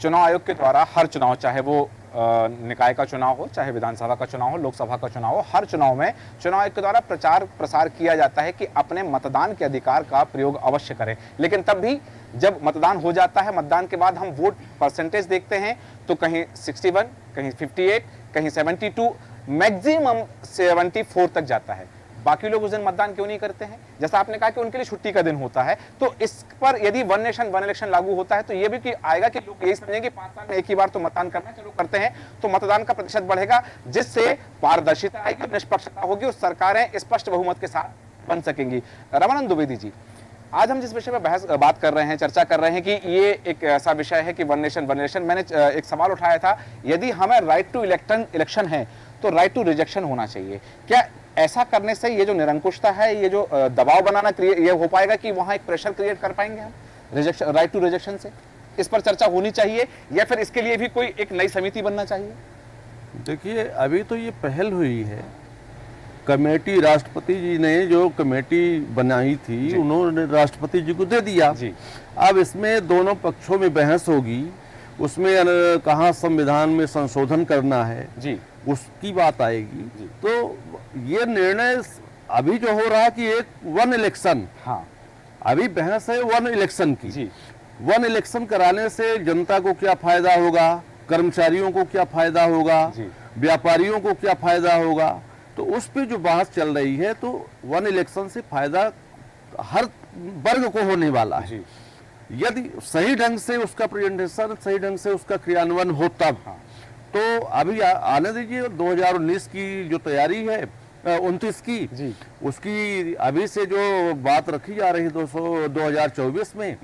चुनाव आयोग के द्वारा हर चुनाव, चाहे वो निकाय का चुनाव हो, चाहे विधानसभा का चुनाव हो, लोकसभा का चुनाव हो, हर चुनाव में चुनाव आयोग के द्वारा प्रचार प्रसार किया जाता है कि अपने मतदान के अधिकार का प्रयोग अवश्य करें। लेकिन तब भी जब मतदान हो जाता है, मतदान के बाद हम वोट परसेंटेज देखते हैं तो कहीं 61, कहीं 58, कहीं 72, मैक्सिमम 74 तक जाता है। बाकी लोग उस दिन मतदान क्यों नहीं करते हैं? जैसा आपने कहा कि उनके लिए छुट्टी का दिन होता है, तो इस पर यदि वन नेशन वन इलेक्शन लागू होता है तो ये भी कि आएगा कि लोग यही समझेंगे 5 साल में एक ही बार तो मतदान करना है, चलो करते हैं, तो मतदान का प्रतिशत बढ़ेगा, जिससे पारदर्शिता आएगी, निष्पक्षता होगी और सरकारें स्पष्ट बहुमत के साथ बन सकेंगी। रमानंद द्विवेदी जी, आज हम जिस विषय पर बात कर रहे हैं, चर्चा कर रहे हैं कि ये एक ऐसा विषय है कि वन नेशन वन इलेक्शन। मैंने एक सवाल उठाया था, यदि हमें राइट टू इलेक्शन है तो राइट टू रिजेक्शन होना चाहिए। क्या ऐसा करने से ये जो निरंकुशता है, ये जो दबाव बनाना ये हो पाएगा कि वहां एक प्रेशर क्रिएट कर पाएंगे हम रिजेक्शन, राइट टू रिजेक्शन से? इस पर चर्चा होनी चाहिए या फिर इसके लिए भी कोई एक नई समिति बनना चाहिए? देखिए, अभी तो ये पहल हुई है, कमेटी राष्ट्रपति जी ने जो कमेटी बनाई थी उन्होंने राष्ट्रपति जी को दे दिया। अब इसमें दोनों पक्षों में बहस होगी, उसमें कहाँ संविधान में संशोधन करना है उसकी बात आएगी। तो ये निर्णय अभी जो हो रहा है कि एक वन इलेक्शन, अभी बहस है वन इलेक्शन की। वन इलेक्शन कराने से जनता को क्या फायदा होगा, कर्मचारियों को क्या फायदा होगा, व्यापारियों को क्या फायदा होगा, तो उस पे जो बहस चल रही है, तो वन इलेक्शन से फायदा हर वर्ग को होने वाला है यदि सही ढंग से उसका प्रेजेंटेशन, सही ढंग से उसका क्रियान्वयन हो तब। तो अभी आने दीजिए, 2019 की जो तैयारी है 29 की, उसकी अभी से जो बात रखी जा रही है 2024 में,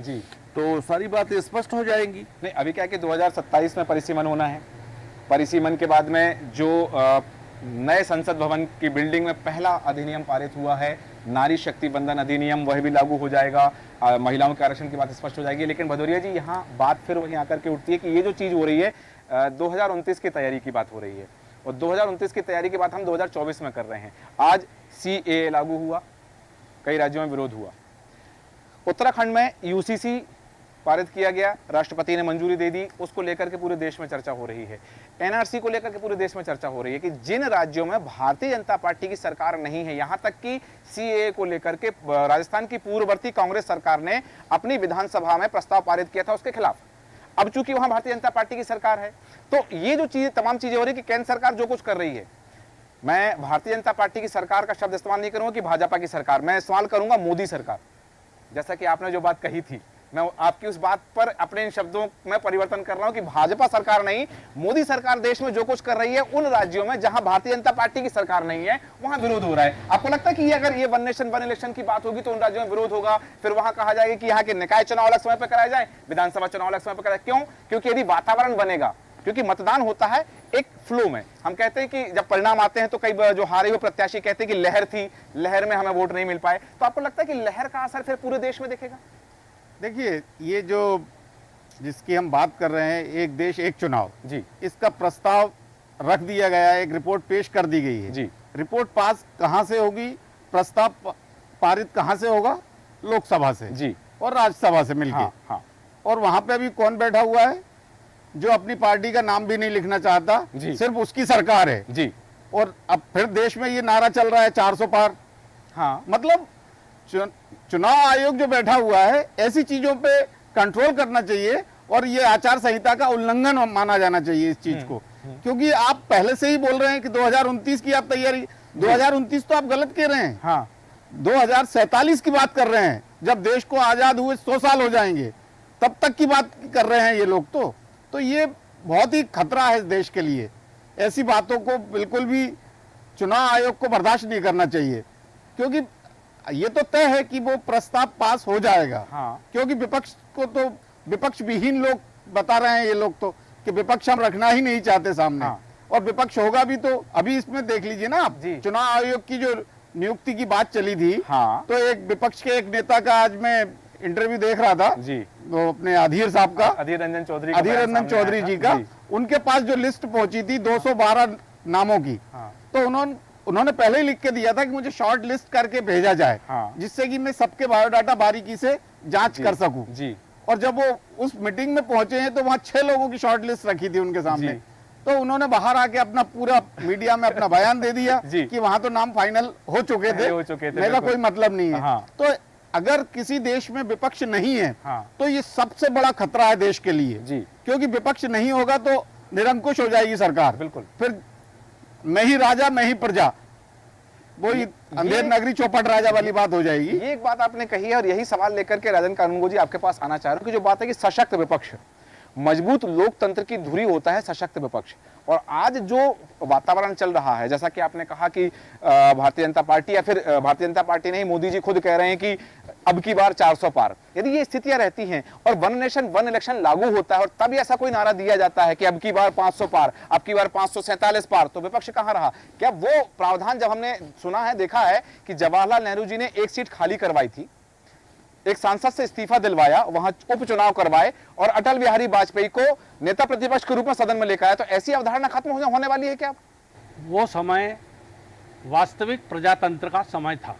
तो सारी बातें स्पष्ट हो जाएंगी। नहीं, अभी क्या है कि 2027 में परिसीमन होना है। परिसीमन के बाद में जो नए संसद भवन की बिल्डिंग में पहला अधिनियम पारित हुआ है, नारी शक्ति बंधन अधिनियम, वह भी लागू हो जाएगा, महिलाओं के आरक्षण की बात स्पष्ट हो जाएगी। लेकिन भदौरिया जी, यहाँ बात फिर वहीं आकर के उठती है कि ये जो चीज हो रही है 2029 की तैयारी की बात हो रही है, और 2029 की तैयारी की बात हम 2024 में कर रहे हैं। आज CAA लागू हुआ, कई राज्यों में विरोध हुआ, उत्तराखंड में UCC पारित किया गया, राष्ट्रपति ने मंजूरी दे दी, उसको लेकर के पूरे देश में चर्चा हो रही है। NRC को लेकर के पूरे देश में चर्चा हो रही है कि जिन राज्यों में भारतीय जनता पार्टी की सरकार नहीं है, यहां तक कि CAA को लेकर के राजस्थान की पूर्ववर्ती कांग्रेस सरकार ने अपनी विधानसभा में प्रस्ताव पारित किया था उसके खिलाफ। अब चूंकि वहां भारतीय जनता पार्टी की सरकार है, तो ये जो चीजें, तमाम चीजें हो रही है कि केंद्र सरकार जो कुछ कर रही है, मैं भारतीय जनता पार्टी की सरकार का शब्द इस्तेमाल नहीं करूंगा कि भाजपा की सरकार, मैं इस्तेमाल करूंगा मोदी सरकार। जैसा कि आपने जो बात कही थी, मैं आपकी उस बात पर अपने इन शब्दों में परिवर्तन कर रहा हूं कि भाजपा सरकार नहीं, मोदी सरकार देश में जो कुछ कर रही है उन राज्यों में जहां भारतीय जनता पार्टी की सरकार नहीं है, वहां विरोध हो रहा है। आपको लगता है कि अगर ये वन नेशन वन इलेक्शन की बात होगी तो उन राज्यों में विरोध होगा, फिर वहां कहा जाएगा कि यहाँ के निकाय चुनाव अलग समय पर कराए जाए, विधानसभा चुनाव अलग समय पर कराए? क्यों? क्योंकि यदि वातावरण बनेगा, क्योंकि मतदान होता है एक फ्लो में। हम कहते हैं कि जब परिणाम आते हैं तो कई जो हारे हुए प्रत्याशी कहते हैं कि लहर थी, लहर में हमें वोट नहीं मिल पाए, तो आपको लगता है कि लहर का असर फिर पूरे देश में दिखेगा? देखिए, ये जो जिसकी हम बात कर रहे हैं, एक देश एक चुनाव, इसका प्रस्ताव रख दिया गया है, एक रिपोर्ट पेश कर दी गई है। रिपोर्ट पास कहां से होगी, प्रस्ताव पारित कहां से होगा? लोकसभा से और राज्यसभा से मिलकर। और वहां पे अभी कौन बैठा हुआ है जो अपनी पार्टी का नाम भी नहीं लिखना चाहता, सिर्फ उसकी सरकार है। और अब फिर देश में ये नारा चल रहा है 400 पार। मतलब चुनाव आयोग जो बैठा हुआ है ऐसी चीजों पे कंट्रोल करना चाहिए और ये आचार संहिता का उल्लंघन माना जाना चाहिए इस चीज को, क्योंकि आप पहले से ही बोल रहे हैं कि 2029 की आप तैयारी, 2029 तो आप गलत कह रहे हैं। हाँ 2047 की बात कर रहे हैं, जब देश को आजाद हुए 100 साल हो जाएंगे, तब तक की बात कर रहे हैं ये लोग। तो ये बहुत ही खतरा है इस देश के लिए। ऐसी बातों को बिल्कुल भी चुनाव आयोग को बर्दाश्त नहीं करना चाहिए, क्योंकि ये तो तय है कि वो प्रस्ताव पास हो जाएगा। हाँ। क्योंकि विपक्ष को तो विपक्ष विहीन लोग बता रहे हैं ये लोग तो कि विपक्ष हम रखना ही नहीं चाहते सामने। हाँ। और विपक्ष होगा भी तो अभी इसमें देख लीजिए ना आप, जी। चुनाव आयोग की जो नियुक्ति की बात चली थी, हाँ। तो एक विपक्ष के एक नेता का आज मैं इंटरव्यू देख रहा था जी, वो अपने अधीर साहब का, अधीर रंजन चौधरी जी का, उनके पास जो लिस्ट पहुंची थी 212 नामों की, हाँ। तो उन्होंने पहले ही लिख के दिया था कि मुझे शॉर्ट लिस्ट करके भेजा जाए, हाँ। जिससे कि मैं सबके बायोडाटा बारीकी से जांच कर सकूं। जी। और जब वो उस मीटिंग में पहुंचे हैं तो वहां 6 लोगों की शॉर्ट लिस्ट रखी थी उनके सामने, तो उन्होंने बाहर आके अपना पूरा मीडिया में अपना बयान दे दिया कि वहां तो नाम फाइनल हो चुके थे, मेरा कोई मतलब नहीं है। हाँ। तो अगर किसी देश में विपक्ष नहीं है, हाँ। तो ये सबसे बड़ा खतरा है देश के लिए जी। क्योंकि विपक्ष नहीं होगा तो निरंकुश हो जाएगी सरकार। बिल्कुल। फिर मैं ही राजा मैं ही प्रजा, वही अंधेर नगरी चौपट राजा वाली बात हो जाएगी। ये एक बात आपने कही है और यही सवाल लेकर के राजन कानूनगो जी आपके पास आना चाह रहा हूं कि जो बात है कि सशक्त विपक्ष, मजबूत लोकतंत्र की धुरी होता है सशक्त विपक्ष। और आज जो वातावरण चल रहा है, जैसा कि आपने कहा कि भारतीय जनता पार्टी या फिर भारतीय जनता पार्टी नहीं, मोदी जी खुद कह रहे हैं कि अब की बार 400 पार, यदि ये स्थितियां रहती हैं और वन नेशन वन इलेक्शन लागू होता है और तब ऐसा कोई नारा दिया जाता है कि अब की बार 500 पार, अब की बार 547 पार, तो विपक्ष कहां रहा? क्या वो प्रावधान जब हमने सुना है, देखा है कि जवाहरलाल नेहरू जी ने एक सीट खाली करवाई थी, एक सांसद से इस्तीफा दिलवाया, वहां उपचुनाव करवाए और अटल बिहारी वाजपेयी को नेता प्रतिपक्ष के रूप में सदन में लेकर आया, तो ऐसी अवधारणा खत्म होने वाली है क्या? वो समय वास्तविक प्रजातंत्र का समय था,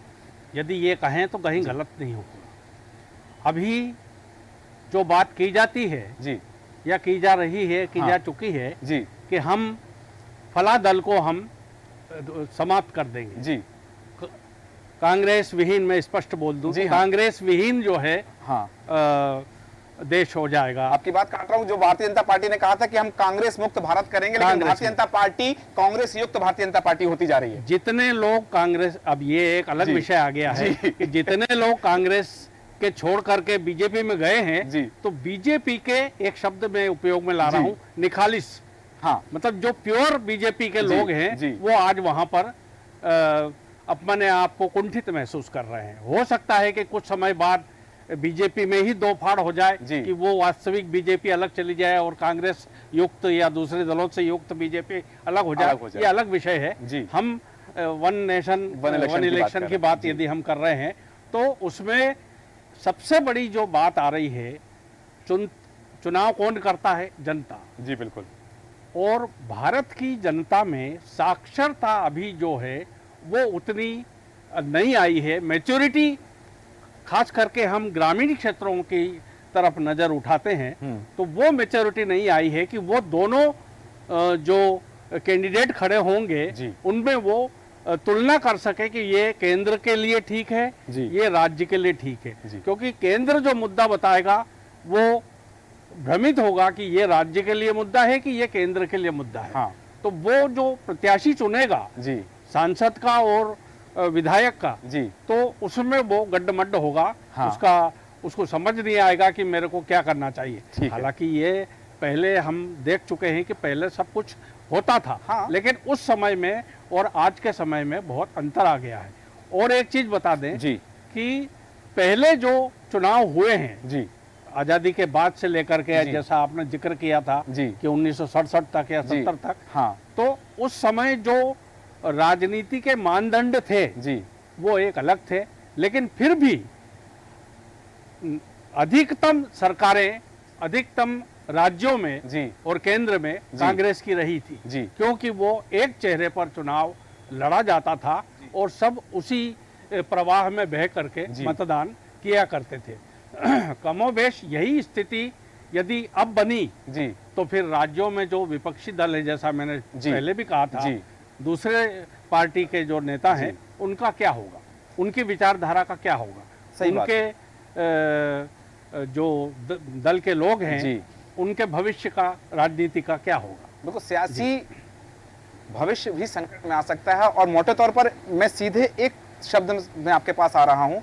यदि ये कहें तो कहीं गलत नहीं होगा। अभी जो बात की जाती है जी, या की जा रही है, की हाँ। जा चुकी है जी, कि हम फला दल को हम समाप्त कर देंगे। जी, कांग्रेस विहीन, मैं स्पष्ट बोल दूं, जी हाँ। कांग्रेस विहीन जो है हाँ, देश हो जाएगा। आपकी बात काट रहा हूं। जो भारतीय जनता पार्टी ने कहा था कि हम कांग्रेस मुक्त भारत करेंगे, लेकिन भारतीय जनता पार्टी कांग्रेस युक्त भारतीय जनता पार्टी होती जा रही है। जितने लोग कांग्रेस, अब ये एक अलग विषय आ गया है कि जितने लोग कांग्रेस के छोड़ करके बीजेपी में गए हैं, तो बीजेपी के एक शब्द में उपयोग में ला रहा हूं, निखालिस, हाँ, मतलब जो प्योर बीजेपी के लोग हैं वो आज वहां पर अपने आप को कुंठित महसूस कर रहे हैं। हो सकता है कि कुछ समय बाद बीजेपी में ही दो फाड़ हो जाए कि वो वास्तविक बीजेपी अलग चली जाए और कांग्रेस युक्त या दूसरे दलों से युक्त बीजेपी अलग हो जाए, ये अलग विषय है। हम वन नेशन वन इलेक्शन की बात यदि हम कर रहे हैं तो उसमें सबसे बड़ी जो बात आ रही है, चुनाव कौन करता है? जनता। जी बिल्कुल। और भारत की जनता में साक्षरता अभी जो है वो उतनी नहीं आई है, मैच्योरिटी, खास करके हम ग्रामीण क्षेत्रों की तरफ नज़र उठाते हैं तो वो मैच्योरिटी नहीं आई है कि वो दोनों जो कैंडिडेट खड़े होंगे उनमें वो तुलना कर सके कि ये केंद्र के लिए ठीक है, ये राज्य के लिए ठीक है। क्योंकि केंद्र जो मुद्दा बताएगा वो भ्रमित होगा कि ये राज्य के लिए मुद्दा है कि ये केंद्र के लिए मुद्दा है। हाँ। तो वो जो प्रत्याशी चुनेगा सांसद का और विधायक का, तो उसमें वो गड्ढमड्ढ होगा। हाँ। उसको समझ नहीं आएगा कि मेरे को क्या करना चाहिए। हालांकि ये पहले हम देख चुके हैं कि पहले सब कुछ होता था। हाँ। लेकिन उस समय में और आज के समय में बहुत अंतर आ गया है। और एक चीज बता दें कि पहले जो चुनाव हुए हैं आजादी के बाद से लेकर के, जैसा आपने जिक्र किया था कि 1967 तक या 70 तक, हाँ, तो उस समय जो राजनीति के मानदंड थे वो एक अलग थे, लेकिन फिर भी अधिकतम सरकारें अधिकतम राज्यों में और केंद्र में कांग्रेस की रही थी, क्योंकि वो एक चेहरे पर चुनाव लड़ा जाता था और सब उसी प्रवाह में बह करके मतदान किया करते थे। कमोबेश यही स्थिति यदि अब बनी तो फिर राज्यों में जो विपक्षी दल है, जैसा मैंने पहले भी कहा था, दूसरे पार्टी के जो नेता हैं उनका क्या होगा? उनकी विचारधारा का क्या होगा, सही बात। उनके जो दल के लोग हैं जी। उनके भविष्य का, राजनीति का क्या होगा। बिल्कुल, सियासी भविष्य भी संकट में आ सकता है। और मोटे तौर पर मैं सीधे एक शब्द में आपके पास आ रहा हूं,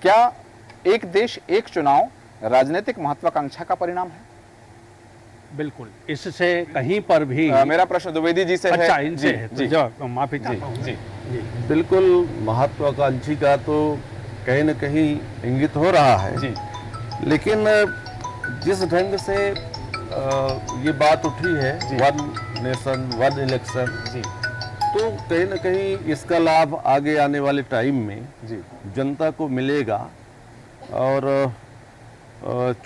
क्या एक देश एक चुनाव राजनीतिक महत्वाकांक्षा का परिणाम है? बिल्कुल, इससे कहीं पर भी मेरा प्रश्न द्विवेदी जी से अच्छा, है। इनसे है, तो जो माफी चाहता हूं। जी बिल्कुल महत्वाकांक्षी का तो कहीं न कहीं इंगित हो रहा है जी। लेकिन जिस ढंग से ये बात उठी है, वन नेशन वन इलेक्शन, जी तो कहीं न कहीं इसका लाभ आगे आने वाले टाइम में जी जनता को मिलेगा। और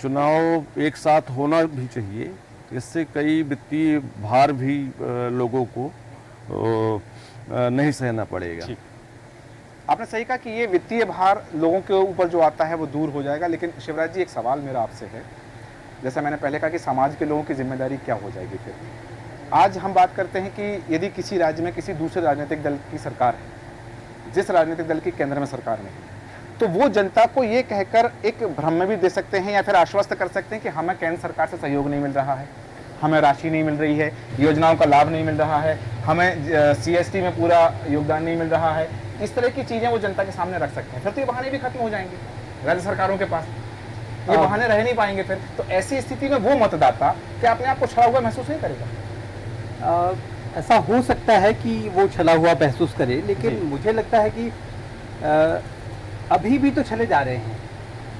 चुनाव एक साथ होना भी चाहिए, इससे कई वित्तीय भार भी लोगों को नहीं सहना पड़ेगा। ठीक। आपने सही कहा कि ये वित्तीय भार लोगों के ऊपर जो आता है वो दूर हो जाएगा। लेकिन शिवराज जी, एक सवाल मेरा आपसे है, जैसा मैंने पहले कहा कि समाज के लोगों की जिम्मेदारी क्या हो जाएगी फिर? आज हम बात करते हैं कि यदि किसी राज्य में किसी दूसरे राजनीतिक दल की सरकार है, जिस राजनीतिक दल की केंद्र में सरकार नहीं, तो वो जनता को ये कहकर एक भ्रम में भी दे सकते हैं या फिर आश्वस्त कर सकते हैं कि हमें केंद्र सरकार से सहयोग नहीं मिल रहा है, हमें राशि नहीं मिल रही है, योजनाओं का लाभ नहीं मिल रहा है, हमें CST में पूरा योगदान नहीं मिल रहा है। इस तरह की चीजें वो जनता के सामने रख सकते हैं। फिर तो ये बहाने भी खत्म हो जाएंगे राज्य सरकारों के पास, ये बहाने रह नहीं पाएंगे फिर। तो ऐसी स्थिति में वो मतदाता क्या अपने आप को छड़ा हुआ महसूस नहीं करेगा? ऐसा हो सकता है कि वो छला हुआ महसूस करे, लेकिन मुझे लगता है कि अभी भी तो चले जा रहे हैं।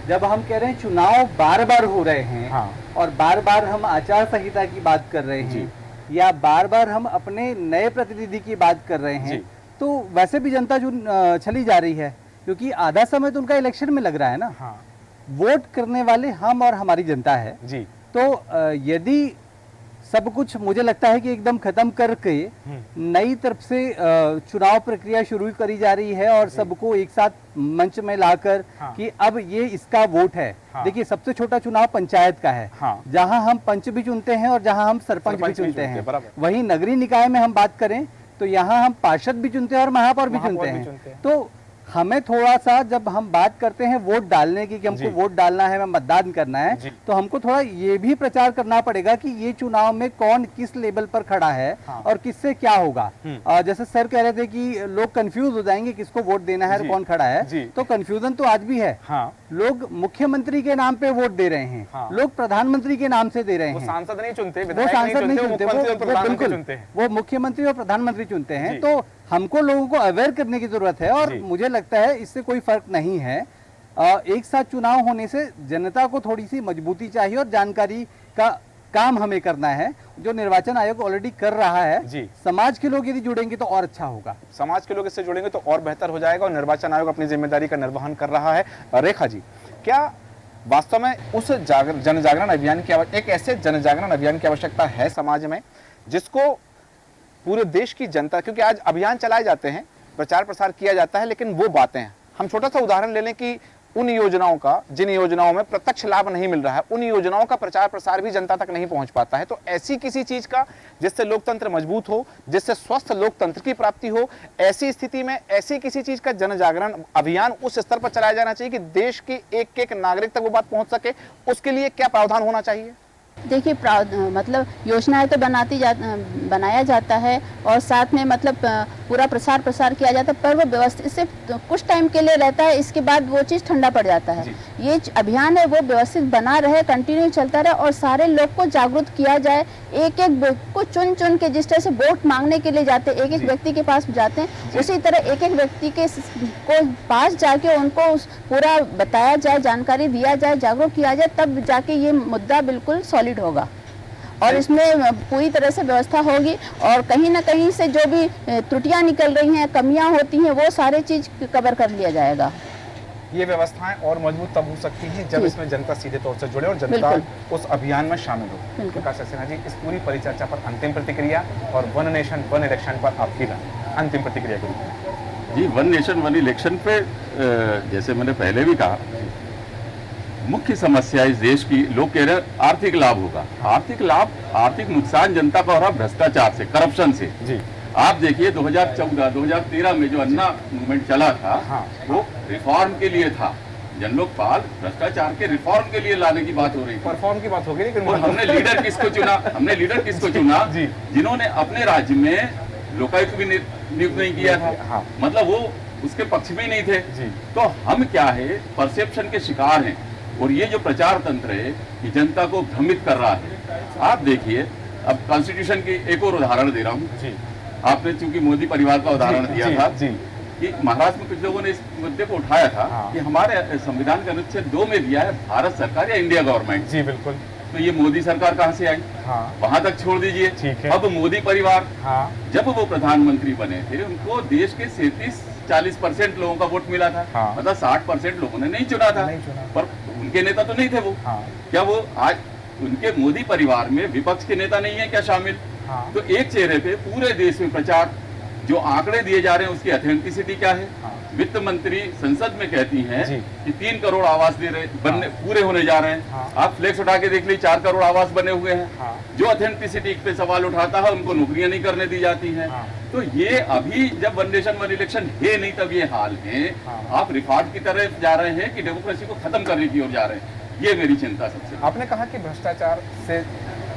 जब हम कह रहे हैं चुनाव बार बार हो रहे हैं, हाँ। और बार बार हम आचार संहिता की बात कर रहे हैं, या बार बार हम अपने नए प्रतिनिधि की बात कर रहे हैं, तो वैसे भी जनता जो चली जा रही है, क्योंकि आधा समय तो उनका इलेक्शन में लग रहा है ना। हाँ। वोट करने वाले हम और हमारी जनता है जी। तो यदि सब कुछ मुझे लगता है कि एकदम खत्म करके नई तरफ से चुनाव प्रक्रिया शुरू करी जा रही है और सबको एक साथ मंच में लाकर कि अब ये इसका वोट है। देखिए, सबसे छोटा चुनाव पंचायत का है, जहां हम पंच भी चुनते हैं और जहां हम सरपंच भी चुनते हैं। वहीं नगरीय निकाय में हम बात करें तो यहाँ हम पार्षद भी चुनते हैं और महापौर भी चुनते हैं। तो हमें थोड़ा सा, जब हम बात करते हैं वोट डालने की कि हमको वोट डालना है, मतदान करना है, तो हमको थोड़ा ये भी प्रचार करना पड़ेगा कि ये चुनाव में कौन किस लेवल पर खड़ा है और किससे क्या होगा। जैसे सर कह रहे थे कि लोग कंफ्यूज हो जाएंगे किसको वोट देना है और कौन खड़ा है, तो कंफ्यूजन तो आज भी है। लोग मुख्यमंत्री के नाम पे वोट दे रहे हैं, लोग प्रधानमंत्री के नाम से दे रहे हैं। वो सांसद नहीं चुनते, वो सांसद नहीं चुनते, वो मुख्यमंत्री और प्रधानमंत्री चुनते हैं। तो हमको लोगों को अवेयर करने की जरूरत है, और मुझे लगता है इससे कोई फर्क नहीं है। एक साथ चुनाव होने से जनता को थोड़ी सी मजबूती चाहिए और जानकारी का काम हमें करना है, जो निर्वाचन आयोग ऑलरेडी कर रहा है। समाज के लोग यदि जुड़ेंगे तो और अच्छा होगा, समाज के लोग इससे जुड़ेंगे तो और बेहतर हो जाएगा, और निर्वाचन आयोग अपनी जिम्मेदारी का निर्वहन कर रहा है। रेखा जी, क्या वास्तव में उस जन जागरण अभियान की एक ऐसे जन जागरण अभियान की आवश्यकता है समाज में, जिसको पूरे देश की जनता, क्योंकि आज अभियान चलाए जाते हैं, प्रचार प्रसार किया जाता है, लेकिन वो बातें, हम छोटा सा उदाहरण ले लें कि उन योजनाओं का, जिन योजनाओं में प्रत्यक्ष लाभ नहीं मिल रहा है, उन योजनाओं का प्रचार प्रसार भी जनता तक नहीं पहुंच पाता है। तो ऐसी किसी चीज का जिससे लोकतंत्र मजबूत हो, जिससे स्वस्थ लोकतंत्र की प्राप्ति हो, ऐसी स्थिति में ऐसी किसी चीज का जन जागरण अभियान उस स्तर पर चलाया जाना चाहिए कि देश के एक एक नागरिक तक वो बात पहुंच सके। उसके लिए क्या प्रावधान होना चाहिए? देखिए, मतलब योजनाएं तो बनाया जाता है और साथ में मतलब पूरा प्रसार किया जाता है, पर वो व्यवस्थित इससे कुछ टाइम के लिए रहता है, इसके बाद वो चीज़ ठंडा पड़ जाता है। ये अभियान है वो व्यवस्थित बना रहे, कंटिन्यू चलता रहे, और सारे लोग को जागरूक किया जाए। एक एक को चुन चुन के, जिस तरह से वोट मांगने के लिए जाते हैं, एक एक व्यक्ति के पास जाते हैं, उसी तरह एक एक व्यक्ति के को पास जाके उनको पूरा बताया जाए, जानकारी दिया जाए, जागरूक किया जाए, तब जाके ये मुद्दा बिल्कुल सॉलिड होगा और इसमें पूरी तरह से व्यवस्था होगी। और कहीं ना कहीं से जो भी त्रुटियां निकल रही हैं, कमियां होती हैं, वो सारे चीज कवर कर लिया जाएगा। ये व्यवस्थाएं और मजबूत तब हो सकती हैं जब इसमें जनता सीधे तौर से जुड़े और जनता उस अभियान में शामिल हो। प्रकाश सक्सेना जी, इस पूरी परिचर्चा पर अंतिम प्रतिक्रिया और वन नेशन वन इलेक्शन पर आपकी अंतिम प्रतिक्रिया करिए। जी, वन नेशन वन इलेक्शन पे जैसे मैंने पहले भी कहा, मुख्य समस्या इस देश की, लोग कह रहे हैं आर्थिक लाभ होगा। आर्थिक लाभ, आर्थिक नुकसान जनता का हो रहा भ्रष्टाचार से, करप्शन से। आप देखिए 2014-2013 में जो अन्ना मूवमेंट चला था, वो रिफॉर्म के लिए था। जन लोकपाल भ्रष्टाचार के रिफॉर्म के लिए लाने की बात हो रही थी। परफॉर्म की बात हो गई, लेकिन और हमने लीडर किसको चुना? हमने लीडर किसको चुना? जिन्होंने अपने राज्य में लोकायुक्त भी नियुक्त नहीं किया था, मतलब वो उसके पक्ष में ही नहीं थे। तो हम क्या है, परसेप्शन के शिकार हैं। और ये जो प्रचार तंत्र है, ये जनता को भ्रमित कर रहा है। आप देखिए, अब कॉन्स्टिट्यूशन की एक और उदाहरण दे रहा हूँ। आपने चूंकि मोदी परिवार का उदाहरण दिया था कि महाराष्ट्र में कुछ लोगों ने इस मुद्दे को उठाया था कि हमारे संविधान का अनुच्छेद 2 में दिया है भारत सरकार या इंडिया गवर्नमेंट। जी बिल्कुल। तो ये मोदी सरकार कहाँ से आई? वहां तक छोड़ दीजिए। अब मोदी परिवार, जब वो प्रधानमंत्री बने थे, उनको देश के 37-40% लोगों का वोट मिला था। मतलब 60% लोगों ने नहीं चुना था, पर उनके नेता तो नहीं थे वो। क्या वो आज उनके मोदी परिवार में विपक्ष के नेता नहीं है क्या शामिल? तो एक चेहरे पे पूरे देश में प्रचार, जो आंकड़े दिए जा रहे हैं उसकी ऑथेंटिसिटी क्या है? वित्त मंत्री संसद में कहती हैं कि 3 करोड़ आवास बनने पूरे होने जा रहे हैं। आप फ्लेक्स उठा के देख लीजिए, 4 करोड़ आवास बने हुए हैं। जो ऑथेंटिसिटी पे सवाल उठाता है, उनको नौकरियां नहीं करने दी जाती हैं। तो ये अभी जब वन नेशन वन इलेक्शन है नहीं, तब ये हाल है। आप रिफॉर्म की तरफ जा रहे हैं कि डेमोक्रेसी को खत्म करने की ओर जा रहे हैं। ये मेरी चिंता सबसे। आपने कहा कि भ्रष्टाचार से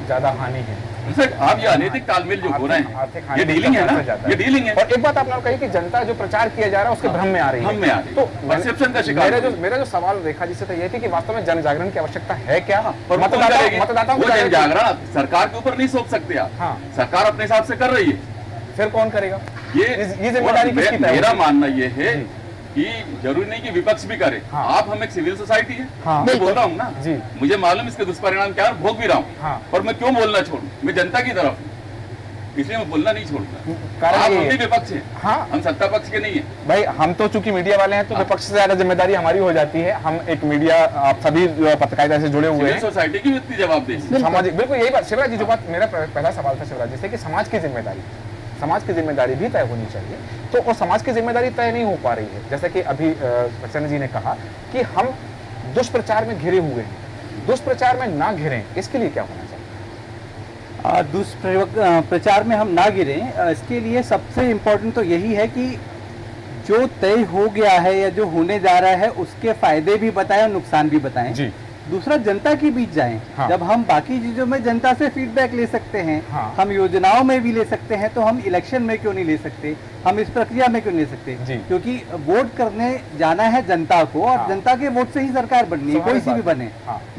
ज्यादा हानि है। आप ये अनैतिक तालमेल जो हो रहे हैं, ये डीलिंग है ना, ये डीलिंग है। और एक बात आपने कही कि जनता जो प्रचार किया जा रहा है उसके भ्रम में आ रही है। तो परसेप्शन का शिकार। मेरा जो सवाल रेखा जी से था ये थी कि वास्तव में जन जागरण की आवश्यकता है क्या? और मतदाताओं को जन जागरण सरकार के ऊपर नहीं सौंप सकते आप। सरकार अपने हिसाब से कर रही है, फिर कौन करेगा? ये जिम्मेदारी किसकी? मेरा मानना ये है कि जरूरी नहीं कि विपक्ष भी करे। आप हम एक सिविल सोसाइटी है। मैं बोल रहा हूँ ना, मुझे मालूम इसके दुष्परिणाम क्या है, भोग भी रहा हूँ। पर मैं क्यों बोलना छोड़ूं? मैं जनता की तरफ हूँ, इसलिए मैं बोलना नहीं छोड़ूंगा। आप हम भी विपक्ष है, हम सत्ता पक्ष के नहीं है। भाई हम तो चूंकि मीडिया वाले हैं, तो विपक्ष से ज्यादा जिम्मेदारी हमारी हो जाती है। हम एक मीडिया, आप सभी पत्रकारिता से जुड़े हुए हैं, सोसाइटी की व्यक्ति जवाबदेही, सामाजिक। बिल्कुल यही बात शिवराज जी, जो बात मेरा पहला सवाल था शिवराज जी से, कि समाज की जिम्मेदारी, समाज की जिम्मेदारी भी तय होनी चाहिए। तो और समाज की जिम्मेदारी तय नहीं हो पा रही है। जैसे कि अभी सक्सेना जी ने कहा कि हम दुष्प्रचार में घिरे हुए हैं। दुष्प्रचार में ना घिरें, इसके लिए क्या होना चाहिए? दुष्प्रचार में हम ना गिरें, इसके लिए सबसे इम्पोर्टेंट तो यही है कि जो तय हो गया है या जो होने जा रहा है उसके फायदे भी बताएं और नुकसान भी बताएं। दूसरा, जनता के बीच जाएं। जब हम बाकी चीजों में जनता से फीडबैक ले सकते हैं, हम योजनाओं में भी ले सकते हैं, तो हम इलेक्शन में क्यों नहीं ले सकते? हम इस प्रक्रिया में क्यों नहीं ले सकते? क्योंकि वोट करने जाना है जनता को, और जनता के वोट से ही सरकार बननी है, कोई सी भी बने।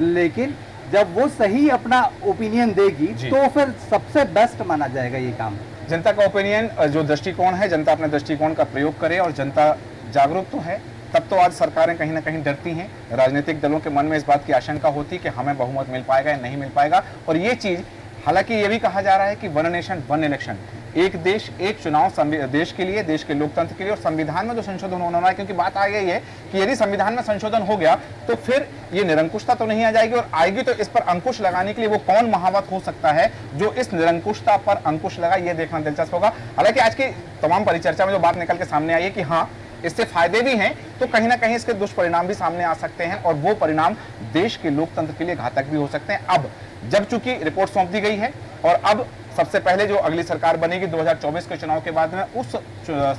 लेकिन जब वो सही अपना ओपिनियन देगी, तो फिर सबसे बेस्ट माना जाएगा ये काम। जनता का ओपिनियन, जो दृष्टिकोण है, जनता अपने दृष्टिकोण का प्रयोग करे, और जनता जागरूक तो है, तब तो आज सरकारें कहीं ना कहीं डरती हैं। राजनीतिक दलों के मन में इस बात की आशंका होती कि हमें बहुमत मिल पाएगा या नहीं मिल पाएगा। और ये चीज, हालांकि ये भी कहा जा रहा है कि वन नेशन वन इलेक्शन, एक देश एक चुनाव, देश के लिए, देश के लोकतंत्र के लिए, और संविधान में जो संशोधन होना है, क्योंकि बात आ गई है कि यदि संविधान में संशोधन हो गया तो फिर ये निरंकुशता तो नहीं आ जाएगी, और आएगी तो इस पर अंकुश लगाने के लिए वो कौन महावत हो सकता है जो इस निरंकुशता पर अंकुश लगा, ये देखना दिलचस्प होगा। हालांकि आज की तमाम परिचर्चा में जो बात निकल के सामने आई है कि हाँ, इससे फायदे भी हैं, तो कहीं ना कहीं इसके दुष्परिणाम भी सामने आ सकते हैं, और वो परिणाम देश के लोकतंत्र के लिए घातक भी हो सकते हैं। अब जब चूंकि रिपोर्ट सौंप दी गई है, और अब सबसे पहले जो अगली सरकार बनेगी 2024 के चुनाव के बाद में, उस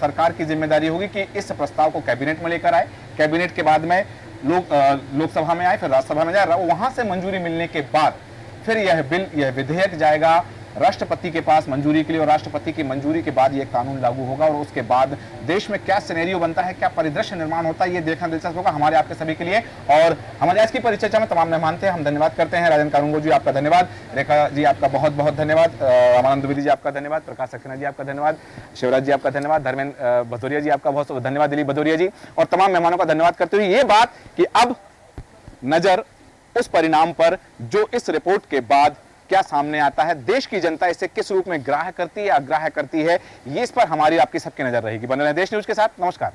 सरकार की जिम्मेदारी होगी कि इस प्रस्ताव को कैबिनेट में लेकर आए, कैबिनेट के बाद में लोकसभा में आए, फिर राज्यसभा में जाए, वहां से मंजूरी मिलने के बाद फिर यह बिल, यह विधेयक जाएगा राष्ट्रपति के पास मंजूरी के लिए, और राष्ट्रपति की मंजूरी के बाद ये कानून लागू होगा। और उसके बाद देश में क्या सिनेरियो बनता है, क्या परिदृश्य निर्माण होता है, ये देखना दिलचस्प होगा हमारे आपके सभी के लिए। और हमारे आज की परिचर्चा में तमाम मेहमान थे, हम धन्यवाद करते हैं। राजन कानूनगो जी, आपका धन्यवाद। रेखा जी, आपका बहुत बहुत धन्यवाद। रामानंद द्विवेदी जी, आपका धन्यवाद। प्रकाश सक्सेना जी, आपका धन्यवाद। शिवराज जी, आपका धन्यवाद। धर्मेंद्र भदौरिया जी, आपका बहुत धन्यवाद। दिलीप भदौरिया जी, और तमाम मेहमानों का धन्यवाद करते हुए ये बात कि अब नजर उस परिणाम पर जो इस रिपोर्ट के बाद क्या सामने आता है, देश की जनता इसे किस रूप में ग्राह्य करती है, अग्राह्य करती है, ये इस पर हमारी आपकी सबकी नजर रहेगी। बने रहें देश न्यूज के साथ। नमस्कार।